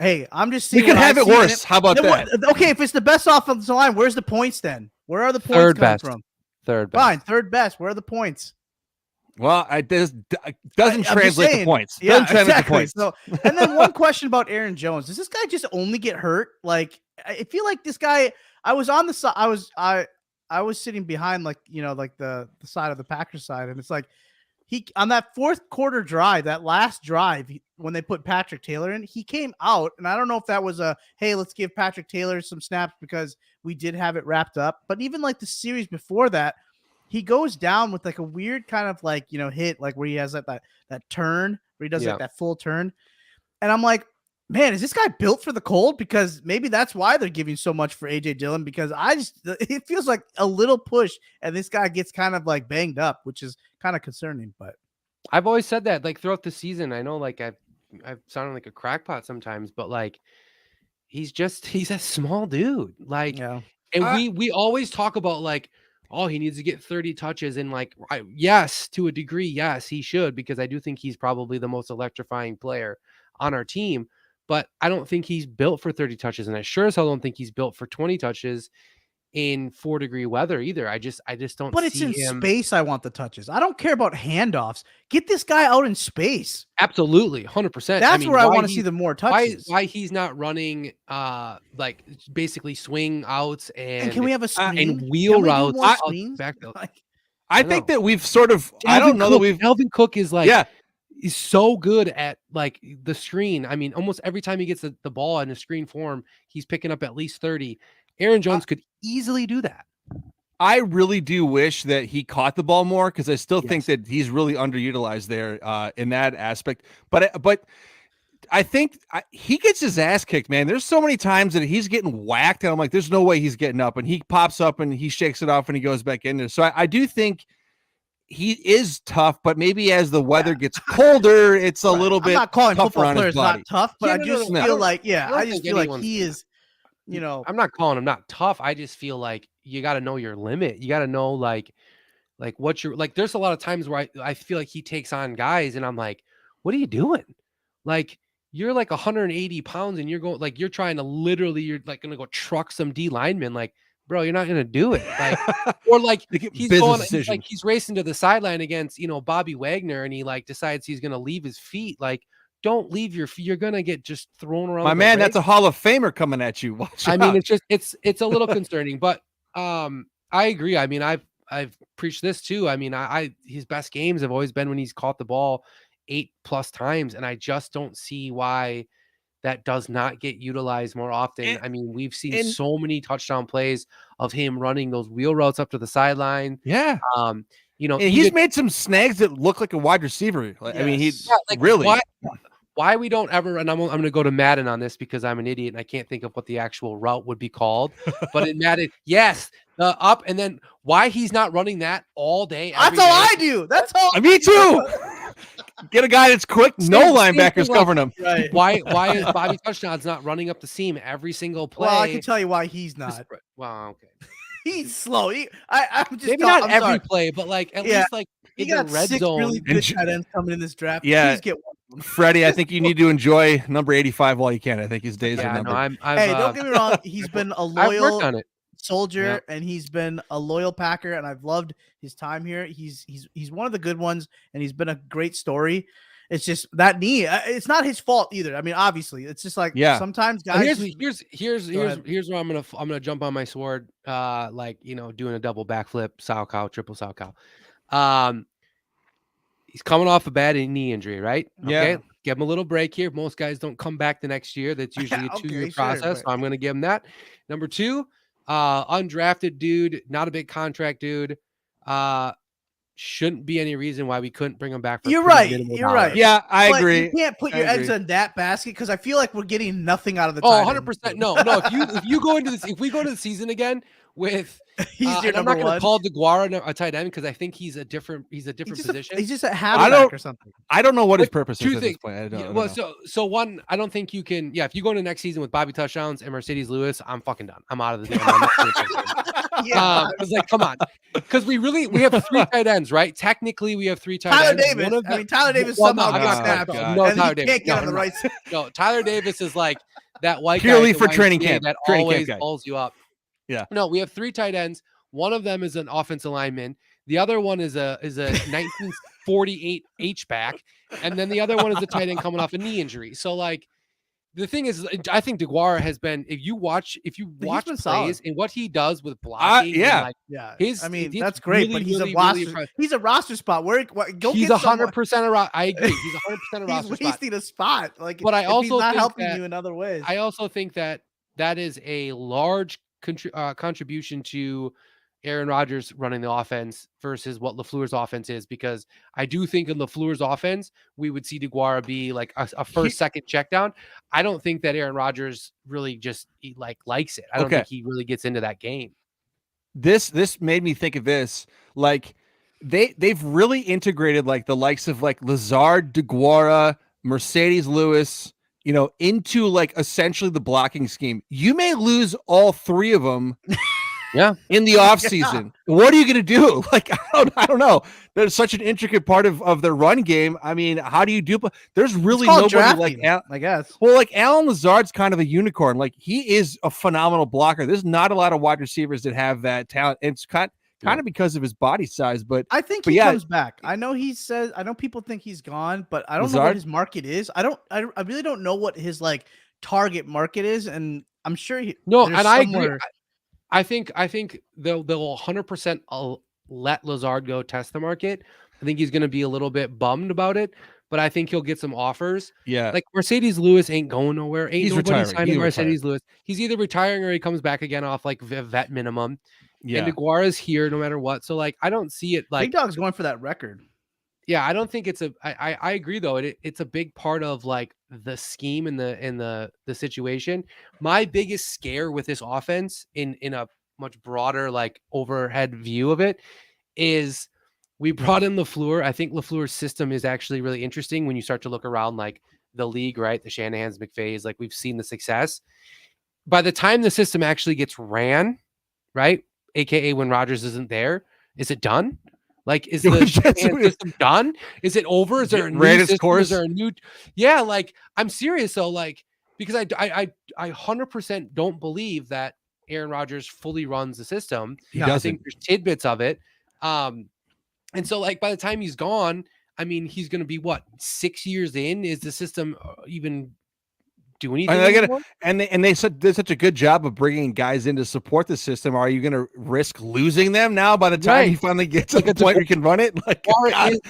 Hey, I'm just We seeing. could what I have it see in worse. How about Then that? Okay, if it's the best offensive line, where's the points then? Where are the points Third coming best. from? Third best. Fine, third best. Where are the points? Well, doesn't I'm just translate to saying. points. Yeah, Doesn't translate exactly. to points. So, and then one question about Aaron Jones: does this guy just only get hurt? Like, I feel like this guy. I was on the side. I was sitting behind, like like the side of the Packers side, and it's like he on that fourth quarter drive, that last drive when they put Patrick Taylor in, he came out, and I don't know if that was a hey, let's give Patrick Taylor some snaps because we did have it wrapped up, but even like the series before that. He goes down with like a weird kind of like, hit, like where he has like that turn where he does like that full turn. And I'm like, man, is this guy built for the cold? Because maybe that's why they're giving so much for AJ Dillon, because it feels like a little push and this guy gets kind of like banged up, which is kind of concerning. But I've always said that like throughout the season. I know like I've sounded like a crackpot sometimes, but like he's a small dude. Like, and we always talk about like, oh, he needs to get 30 touches. And like, yes, to a degree, yes, he should, because I do think he's probably the most electrifying player on our team. But I don't think he's built for 30 touches. And I sure as hell don't think he's built for 20 touches in 4-degree weather either. I just don't But it's in space. I want the touches. I don't care about handoffs. Get this guy out in space. Absolutely. 100%. That's where I want to see the more touches. Why he's not running like basically swing outs and can we have a screen and wheel routes back I think that we've sort of I don't know that we've Dalvin Cook is like he's so good at like the screen. I mean, almost every time he gets the ball in a screen form, he's picking up at least 30. Aaron Jones could easily do that. I really do wish that he caught the ball more, because I still think that he's really underutilized there in that aspect. But I think he gets his ass kicked, man. There's so many times that he's getting whacked, and I'm like, there's no way he's getting up, and he pops up and he shakes it off and he goes back in there. So I do think he is tough, but maybe as the weather gets colder, it's a little bit. I'm not calling tougher football on his players body. not tough, but I just feel like I just feel like he is. I'm not calling him not tough. I just feel like you got to know your limit. You got to know like what you're like. There's a lot of times where I feel like he takes on guys and I'm like, what are you doing? Like, you're like 180 pounds and you're going like, you're trying to literally, you're like going to go truck some D linemen. Like, bro, you're not going to do it. Like, or like he's going, he's racing to the sideline against, Bobby Wagner, and he like decides he's going to leave his feet. Like, don't leave your feet. You're going to get just thrown around. My man, that's a Hall of Famer coming at you. Watch out. mean, it's a little concerning, but I agree. I mean, I've preached this too. I mean, his best games have always been when he's caught the ball 8+ times. And I just don't see why that does not get utilized more often. And- I mean, we've seen and- so many touchdown plays of him running those wheel routes up to the sideline. Yeah. You know, And he's made some snags that look like a wide receiver. Like, I mean, he's really. Why we don't ever, and I'm going to go to Madden on this because I'm an idiot and I can't think of what the actual route would be called. But in Madden, yes, the up and then why he's not running that all day. That's all I do. That's all. Me too. Get a guy that's quick. No linebackers covering him. Right. Why is Bobby Touchdown's not running up the seam every single play? Well, I can tell you why he's not. Well, okay. He's slow. I'm just Maybe not every play, but like at least like he in the got red 6 zone. really good tight ends coming in this draft. Yeah. Please get one. Freddie, I think you need to enjoy number 85 while you can. I think his days are numbered. Hey, don't get me wrong. He's been a I've worked loyal on it. soldier, and he's been a loyal Packer, and I've loved his time here. He's one of the good ones, and he's been a great story. It's just that knee. It's not his fault either. I mean, obviously, it's just like sometimes guys. Here's where I'm gonna jump on my sword. Like doing a double backflip, sow cow, triple sow cow. He's coming off a bad knee injury, right? Okay, Yeah. give him a little break here. Most guys don't come back the next year. That's usually a 2-year process. So I'm gonna give him that. Number 2, undrafted dude, not a big contract dude. Shouldn't be any reason why we couldn't bring him back. You're right. You're right. Yeah, I But agree. You can't put your eggs in that basket because I feel like we're getting nothing out of the. 100%. No. If you go into this, if we go to the season again with, he's your I'm not number going to one. call DeGuara a tight end because I think he's a different position. He's just a halfback or something. I don't know what his purpose is Two at this things. point. I don't Well, know. so one, I don't think you can. Yeah, if you go into next season with Bobby Touchdowns and Mercedes Lewis, I'm fucking done. I'm out of the game. I was like, come on, because we have 3 tight ends, right? Technically, we have 3 tight ends. Tyler Davis somehow got snapped. No, Tyler Davis can't get on the right side. No, Tyler Davis is like that white purely guy for training camp that training always camp guy. pulls you up. Yeah. No, we have 3 tight ends. One of them is an offensive lineman. The other one is a 1948 H-back, and then the other one is a tight end coming off a knee injury. So like the thing is, I think DeGuara has been. If you watch plays solid. and what he does with blocking, I mean that's great, but he's a roster spot. He's 100%. I agree. He's 100% a roster spot. He's wasting a spot. Like, but I also he's not think helping that, you in other ways. I also think that is a large contribution to Aaron Rodgers running the offense versus what LaFleur's offense is, because I do think in LaFleur's offense, we would see DeGuara be like a first, second check down. I don't think that Aaron Rodgers really just likes it. I don't think he really gets into that game. This made me think of this. Like they've really integrated like the likes of like Lazard, DeGuara, Mercedes Lewis, into like essentially the blocking scheme. You may lose all 3 of them. Yeah, in the off season, what are you going to do? Like, I don't know. There's such an intricate part of their run game. I mean, how do you do? There's really nobody drafting, like I guess. Well, like Alan Lazard's kind of a unicorn. Like he is a phenomenal blocker. There's not a lot of wide receivers that have that talent. It's kind of because of his body size, but I think he comes back. I know I know people think he's gone, but I don't know what his market is. I really don't know what his like target market is, and I'm sure I agree. I think they'll 100% let Lazard go test the market. I think he's going to be a little bit bummed about it, but I think he'll get some offers. Yeah, like Mercedes Lewis ain't going nowhere. He's retiring. Mercedes Lewis. He's either retiring or he comes back again off like vet minimum. Yeah, and DeGuara's here no matter what. So like I don't see it like Big Dog's going for that record. Yeah, I don't think it's I agree though. It's a big part of like the scheme and the situation. My biggest scare with this offense in a much broader like overhead view of it is we brought in LaFleur. I think LaFleur's system is actually really interesting when you start to look around like the league, right? The Shanahan's, McVays, like we've seen the success. By the time the system actually gets ran, right? AKA when Rodgers isn't there, is it done? Like, is the system done? Is it over? Is there a new system? Is there a new? Yeah, like I'm serious though. Like because I 100% don't believe that Aaron Rodgers fully runs the system. I think there's tidbits of it. And so like by the time he's gone, I mean he's going to be what 6 years in? Is the system even do anything? And they did such a good job of bringing guys in to support the system. Are you going to risk losing them now by the time he finally gets to the point where you can run it?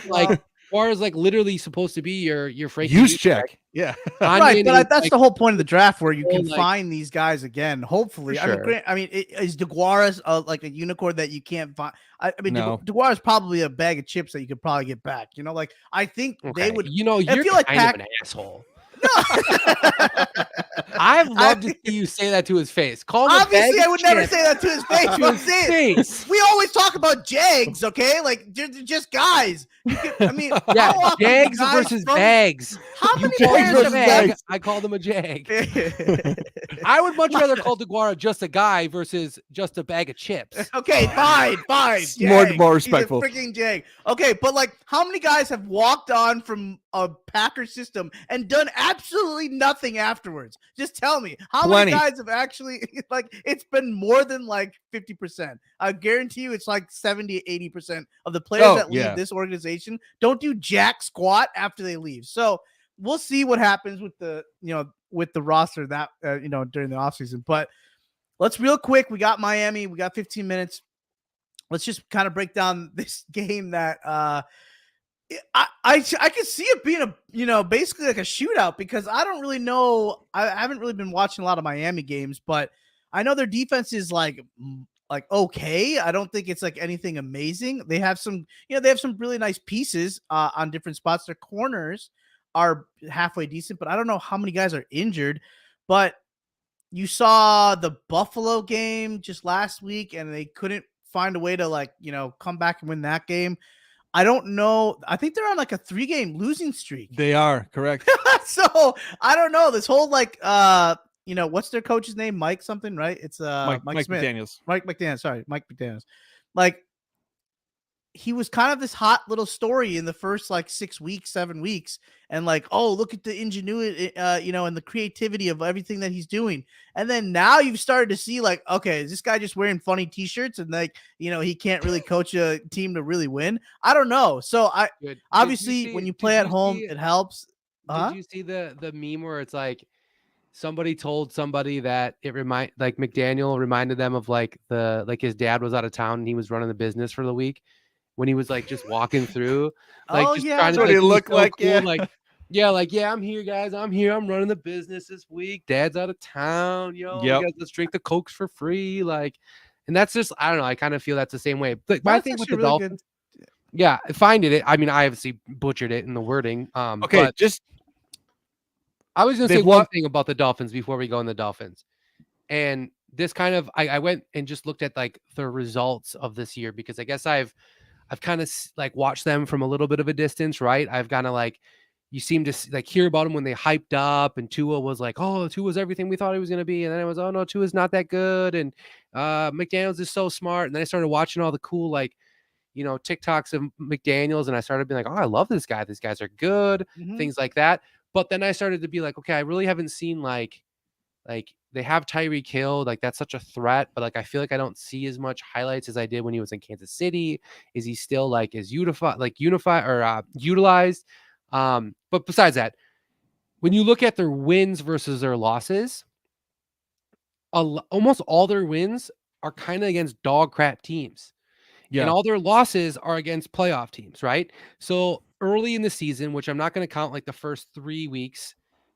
Like DeGuara is like literally supposed to be your Frankie Use Juszczyk. check. Yeah. Right, but that's like, the whole point of the draft, where you can like, find these guys again. Hopefully, For I mean, sure. is DeGuara's like a unicorn that you can't find? I mean, No. DeGuara's probably a bag of chips that you could probably get back. You know, like I think they Okay. would. You know, I you're feel like kind of an asshole. No. I'd love to see you say that to his face. Call him a Obviously, bag I of would never chips say that to his face. to his face. We always talk about Jags, okay? Like they're just guys. I mean, Yeah, how often Jags guys versus from- bags. How You many called players him a have bag. left? I called him a jag. Okay, I would much rather call DeGuara just a guy versus just a bag of chips. fine. More Jag. respectful. He's a freaking Jag. Okay, but like, how many guys have walked on from a Packer system and done absolutely nothing afterwards? Just tell me, how Plenty. many guys have actually like? It's been more than like 50%. I guarantee you, it's like 70-80% of the players that leave this organization don't do jack squat after they leave. So we'll see what happens with the roster that during the offseason. But let's real quick. We got Miami. We got 15 minutes. Let's just kind of break down this game that I can see it being basically like a shootout, because I don't really know. I haven't really been watching a lot of Miami games, but I know their defense is like okay. I don't think it's like anything amazing. They have some really nice pieces on different spots. Their corners are halfway decent, but I don't know how many guys are injured. But you saw the Buffalo game just last week, and they couldn't find a way to come back and win that game. I don't know. I think they're on like a 3-game losing streak. They are correct. So I don't know. This whole what's their coach's name? Mike something, right? It's Mike Smith. McDaniels. Mike McDaniels. Like, he was kind of this hot little story in the first like 6 weeks, 7 weeks. And like, oh, look at the ingenuity, and the creativity of everything that he's doing. And then now you've started to see like, okay, is this guy just wearing funny t-shirts and like, he can't really coach a team to really win? I don't know. So obviously when you play at home, it helps. Did you see the meme where it's like somebody told somebody that McDaniel reminded them of his dad was out of town and he was running the business for the week when he was like just walking through, trying to that's what he looked like. Cool, I'm here, guys. I'm here. I'm running the business this week. Dad's out of town. You guys, let's drink the Cokes for free. And that's just, I don't know. I kind of feel that's the same way. But my thing with the Dolphins, I find it. I mean, I obviously butchered it in the wording. Okay, but I was going to say one thing about the Dolphins before we go in the Dolphins. And this kind of, I went and just looked at like the results of this year, because I guess I've kind of like watched them from a little bit of a distance, right? I've kind of like, you seem to like hear about them when they hyped up and Tua was like, oh, Tua's everything we thought he was going to be. And then it was, oh no, Tua's not that good. And McDaniels is so smart. And then I started watching all the cool, TikToks of McDaniels. And I started being like, oh, I love this guy. These guys are good. Things like that. But then I started to be like, okay, I really haven't seen like they have Tyreek Hill, like that's such a threat, but like I feel like I don't see as much highlights as I did when he was in Kansas City. Is he still like as utilized? But besides that, when you look at their wins versus their losses, almost all their wins are kind of against dog crap teams. Yeah. And all their losses are against playoff teams, right? So early in the season, which I'm not going to count like the first 3 weeks,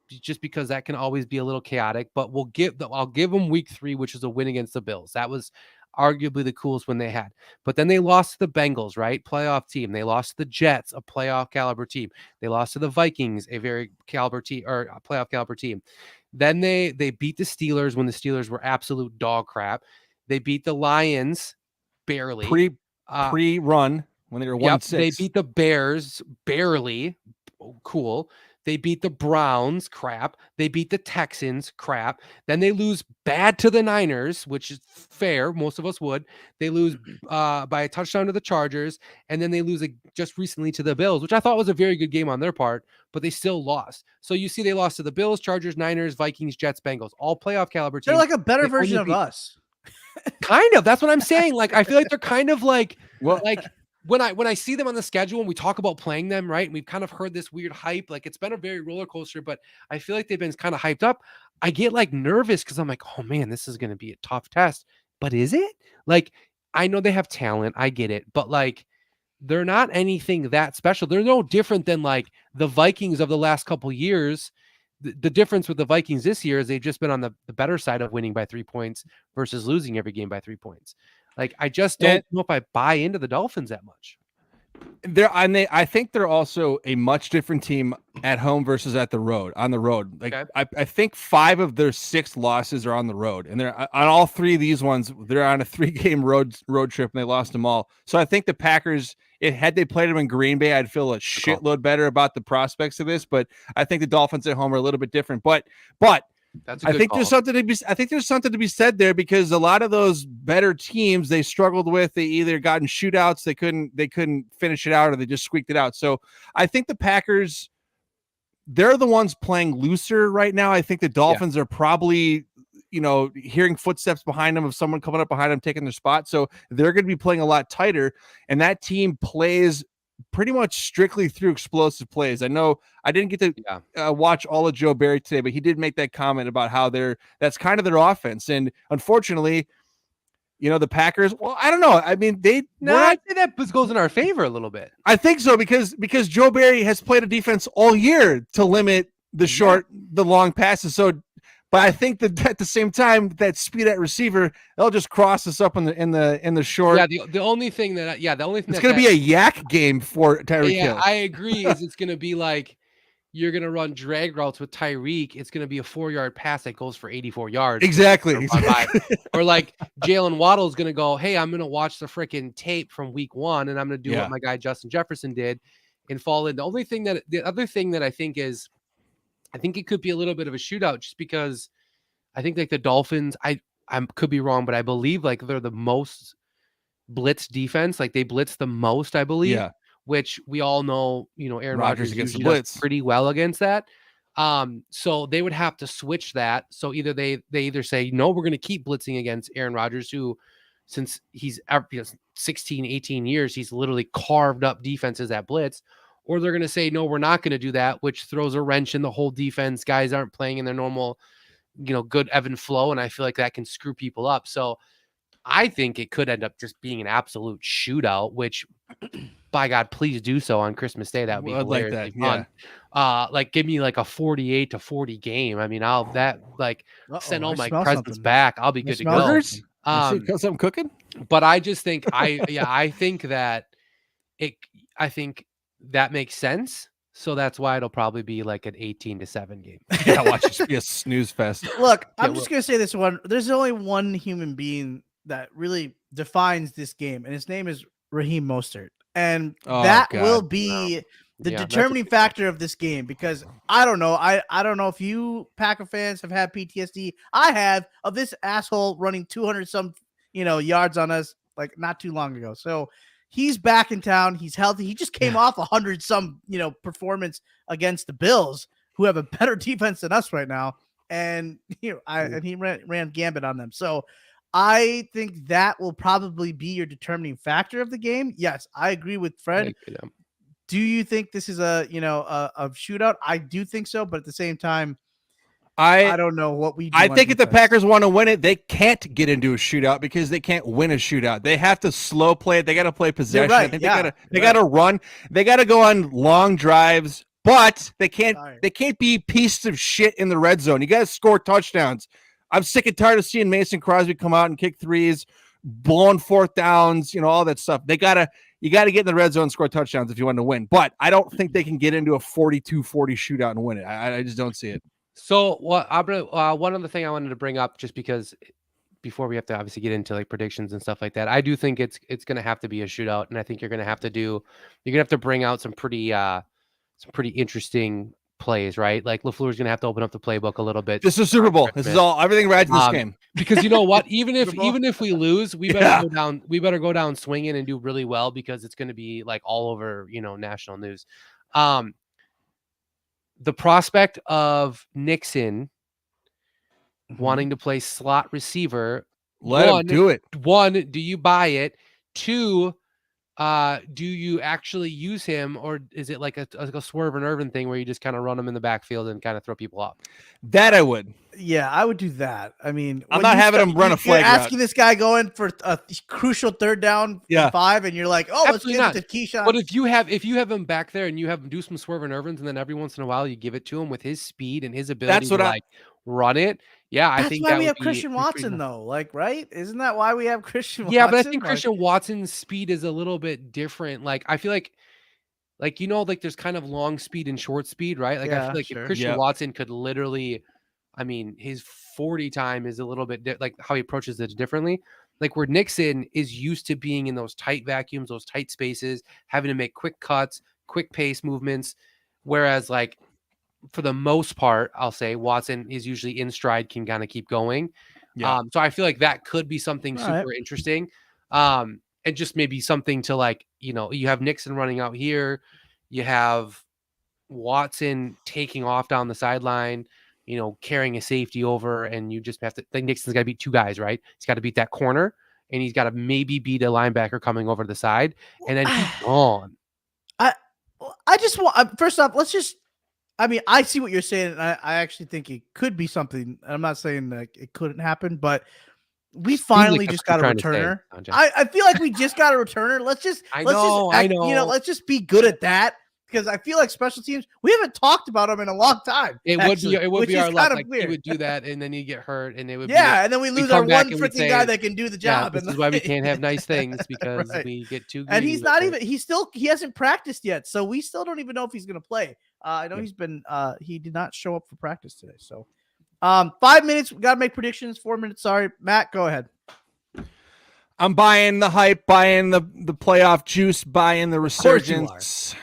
just because that can always be a little chaotic, but I'll give them week 3, which is a win against the Bills. That was arguably the coolest win they had. But then they lost to the Bengals, right? Playoff team. They lost to the Jets, a playoff caliber team. They lost to the Vikings, a very caliber team, or a playoff caliber team. Then they beat the Steelers when the Steelers were absolute dog crap. They beat the Lions barely. Pre-run when they were 1-6. They beat the Bears barely. Cool. They beat the Browns, crap. They beat the Texans, crap. Then they lose bad to the Niners, which is fair. Most of us would. They lose by a touchdown to the Chargers. And then they lose just recently to the Bills, which I thought was a very good game on their part, but they still lost. So you see they lost to the Bills, Chargers, Niners, Vikings, Jets, Bengals, all playoff caliber teams. They're like a better version of us. Kind of. That's what I'm saying. Like, I feel like they're kind of like when I see them on the schedule and we talk about playing them, right? And we've kind of heard this weird hype. Like, it's been a very roller coaster, but I feel like they've been kind of hyped up. I get like nervous because I'm like, oh man, this is going to be a tough test. But is it? Like, I know they have talent. I get it. But like, they're not anything that special. They're no different than like the Vikings of the last couple years. The difference with the Vikings this year is they've just been on the better side of winning by 3 points versus losing every game by 3 points. Like, I just don't know if I buy into the Dolphins that much. I think they're also a much different team at home versus on the road. Like, Okay. I think 5 of their 6 losses are on the road, and they're on all 3 of these ones. They're on a 3-game road trip, and they lost them all. So I think the Packers, had they played them in Green Bay, I'd feel a shitload better about the prospects of this. But I think the Dolphins at home are a little bit different. But That's a good I think call. there's something to be said there, because a lot of those better teams they struggled with, they either got in shootouts, they couldn't finish it out, or they just squeaked it out. So I think the Packers, they're the ones playing looser right now. I think the Dolphins are probably, hearing footsteps behind them of someone coming up behind them taking their spot. So they're going to be playing a lot tighter, and that team plays pretty much strictly through explosive plays. I know I didn't get to watch all of Joe Barry today, but he did make that comment about how that's kind of their offense. And unfortunately, the Packers, well, I don't know. I mean, I'd say that goes in our favor a little bit. I think so, because Joe Barry has played a defense all year to limit the long passes. So, but I think that at the same time, that speed at receiver, they'll just cross us up in the short. Yeah, the only thing that it's going to be a yak game for Tyreek Hill. Yeah, I agree. Is it's going to be like you're going to run drag routes with Tyreek. It's going to be a 4-yard pass that goes for 84 yards. Exactly. Or like Jalen Waddle is going to go, hey, I'm going to watch the freaking tape from week 1, and I'm going to do what my guy Justin Jefferson did and fall in. The other thing that I think is, I think it could be a little bit of a shootout, just because I think like the Dolphins, I could be wrong, but I believe like they're the most blitz defense. Like they blitz the most, I believe. Yeah. Which we all know, Aaron Rodgers against the usually blitz does pretty well against that. So they would have to switch that. So either they either say, no, we're going to keep blitzing against Aaron Rodgers, who, since he's 16, 18 years, he's literally carved up defenses at blitz. Or they're going to say, no, we're not going to do that, which throws a wrench in the whole defense. Guys aren't playing in their normal, good ebb and flow. And I feel like that can screw people up. So I think it could end up just being an absolute shootout, which, by God, please do so on Christmas Day. That would be hilariously fun. Like, give me like a 48-40 game. I mean, send all my presents back. I'll be good to go. Something cooking. But I just think I think that makes sense. So that's why it'll probably be like an 18-7 game. Yeah, watch it be a snooze fest. Look, I'm just gonna say this one. There's only one human being that really defines this game, and his name is Raheem Mostert. And will be the determining factor of this game, because I don't know. I don't know if you Packer fans have had PTSD. I have, of this asshole running 200 some yards on us like not too long ago. So he's back in town. He's healthy. He just came off 100 some performance against the Bills, who have a better defense than us right now. And and he ran gambit on them. So I think that will probably be your determining factor of the game. Yes, I agree with Fred. Do you think this is a shootout? I do think so, but at the same time, I don't know what we do. I think if the Packers want to win it, they can't get into a shootout, because they can't win a shootout. They have to slow play it. They got to play possession. Right. I think they got to run. They got to go on long drives, but they can't be pieces of shit in the red zone. You got to score touchdowns. I'm sick and tired of seeing Mason Crosby come out and kick threes, blowing 4th downs, all that stuff. You got to get in the red zone and score touchdowns if you want to win. But I don't think they can get into a 42-40 shootout and win it. I just don't see it. So one other thing I wanted to bring up, just because before we have to obviously get into like predictions and stuff like that, I do think it's going to have to be a shootout, and I think you're going to have to bring out some pretty interesting plays, right? Like LaFleur's going to have to open up the playbook a little bit. This is Super Bowl. This is everything rides this game. Because you know what? Even if we lose, we better go down. We better go down swinging and do really well, because it's going to be like all over, national news. The prospect of Nixon wanting to play slot receiver. Let him do it. 1, do you buy it? 2, do you actually use him, or is it like a Swerve and Irvin thing where you just kind of run him in the backfield and kind of throw people off? That I would. Yeah, I would do that. I mean, I'm when not you having him run a flag You're route. asking this guy going for a crucial third down, Yeah. 5, and you're like, oh, Absolutely let's get it to Keyshawn. But if you have him back there and you have him do some Swerve and Irvins, and then every once in a while you give it to him with his speed and his ability That's what to like run it. Yeah, I That's think why that we would have be Christian pretty Watson, nice. though. Like, right? Isn't that why we have Christian Watson? Yeah, but I think Like, Christian Watson's speed is a little bit different. Like, I feel like like there's kind of long speed and short speed, right? Like, I Yeah, feel like sure. if Christian Yep. Watson could literally, I mean, his 40 time is a little bit like how he approaches it differently. Like where Nixon is used to being in those tight vacuums, those tight spaces, having to make quick cuts, quick pace movements. Whereas, like, for the most part, I'll say Watson is usually in stride, can kind of keep going. Yeah. So I feel like that could be something All super interesting. And just maybe something to like, you have Nixon running out here, you have Watson taking off down the sideline, carrying a safety over, and you just have to think Nixon's got to beat 2 guys, right? He's got to beat that corner, and he's got to maybe beat a linebacker coming over to the side, and then he's gone. I just want, first off, I mean, I see what you're saying, and I actually think it could be something. I'm not saying that it couldn't happen, but we finally just got a returner. I feel like we just got a returner. Let's just be good at that, because I feel like special teams, we haven't talked about them in a long time. It would be our luck. Like, he would do that, and then you get hurt, and it would and then we lose our one freaking guy that can do the job. This is why we can't have nice things, because we get too greedy. And he hasn't practiced yet, so we still don't even know if he's going to play. I know he did not show up for practice today. So 5 minutes, we got to make predictions. 4 minutes. Sorry, Matt, go ahead. I'm buying the hype, buying the playoff juice, buying the resurgence.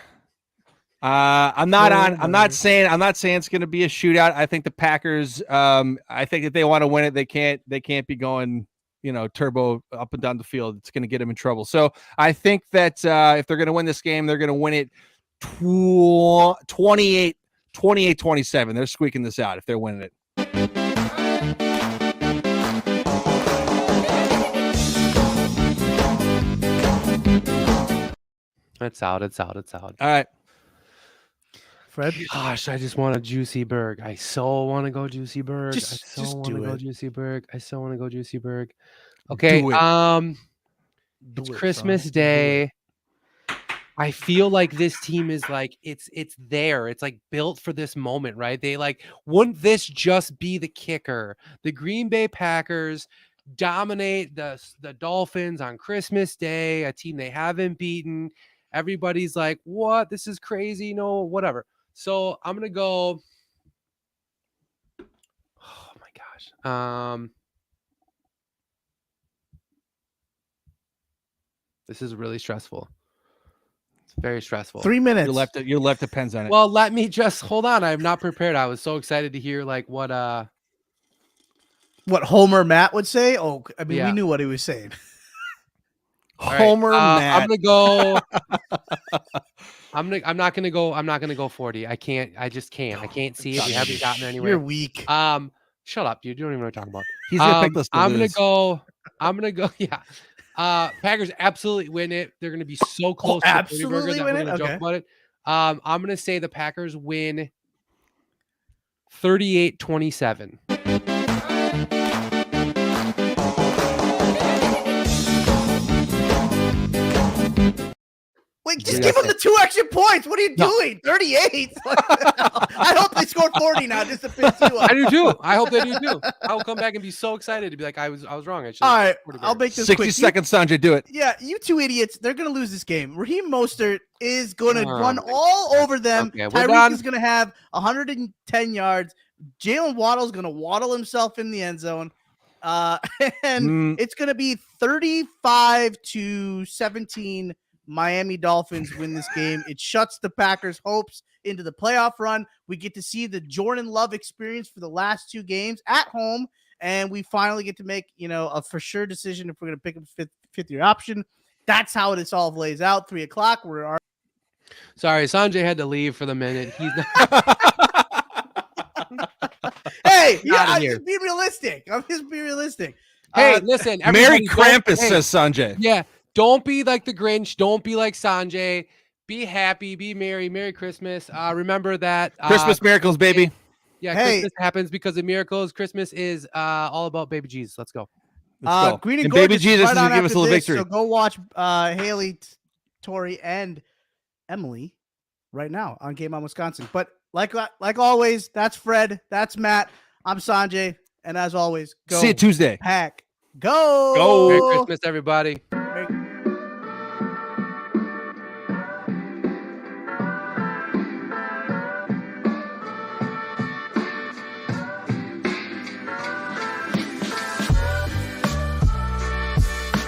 I'm not saying it's going to be a shootout. I think the Packers, I think if they want to win it, they can't be going, turbo up and down the field. It's going to get them in trouble. So I think that if they're going to win this game, they're going to win it 28-27. They're squeaking this out if they're winning it. It's out. All right. Fred? Gosh, I just want a Juicy Berg. I so want to go Juicy Berg. Just do it. Juicy Berg. I so want to go Juicy Berg. Okay. It's Christmas Day. I feel like this team is like it's there. It's like built for this moment, right? They wouldn't this just be the kicker? The Green Bay Packers dominate the Dolphins on Christmas Day, a team they haven't beaten. Everybody's like, what? This is crazy. No, whatever. So I'm going to go. Oh my gosh. This is really stressful. It's very stressful. 3 minutes. You left the pens on it. Well, let me just hold on. I'm not prepared. I was so excited to hear what Homer Matt would say. Oh, I mean, Yeah. we knew what he was saying. Homer Matt. I'm gonna go. I'm not gonna go 40. I can't. I just can't. I can't see it. We haven't gotten anywhere. You're weak. Shut up, dude. You don't even know what I'm talking about. He's gonna pick this. I'm gonna go. Yeah. Packers absolutely win it. They're gonna be so close. To absolutely win it. Joke Okay. about it. I'm gonna say the Packers win 38-27. Wait, just give them the 2 extra points. What are you doing? 38. I hope they scored 40 now just to piss you off. I do too. I hope they do too. I'll come back and be so excited to be like, I was wrong. All right, I'll make this 60 quick. seconds, Sanjay. Do it. Yeah, you 2 idiots. They're going to lose this game. Raheem Mostert is going to run all over them. Okay, Tyreek is going to have 110 yards. Jalen Waddle's going to waddle himself in the end zone. And it's going to be 35-17. Miami Dolphins win this game. It shuts the Packers' hopes into the playoff run. We get to see the Jordan Love experience for the last 2 games at home, and we finally get to make a for sure decision if we're going to pick up fifth year option. That's how this all lays out. 3:00. We're sorry, Sanjay had to leave for the minute. He's not. Hey, I'm just being realistic. Hey, Listen. Merry everybody, Krampus, says Sanjay. Yeah. Don't be like the Grinch. Don't be like Sanjay. Be happy. Be merry. Merry Christmas. Remember that Christmas miracles, baby. Yeah, Hey. Christmas happens because of miracles. Christmas is all about baby Jesus. Let's go. Let's go. Green and, And Gorgeous baby is Jesus right is on gonna give us after a little this, victory. So go watch Haley, Tori, and Emily right now on Game On Wisconsin. But like always, that's Fred, that's Matt, I'm Sanjay, and as always, go See you Tuesday. Pack, go. Go. Merry Christmas, everybody.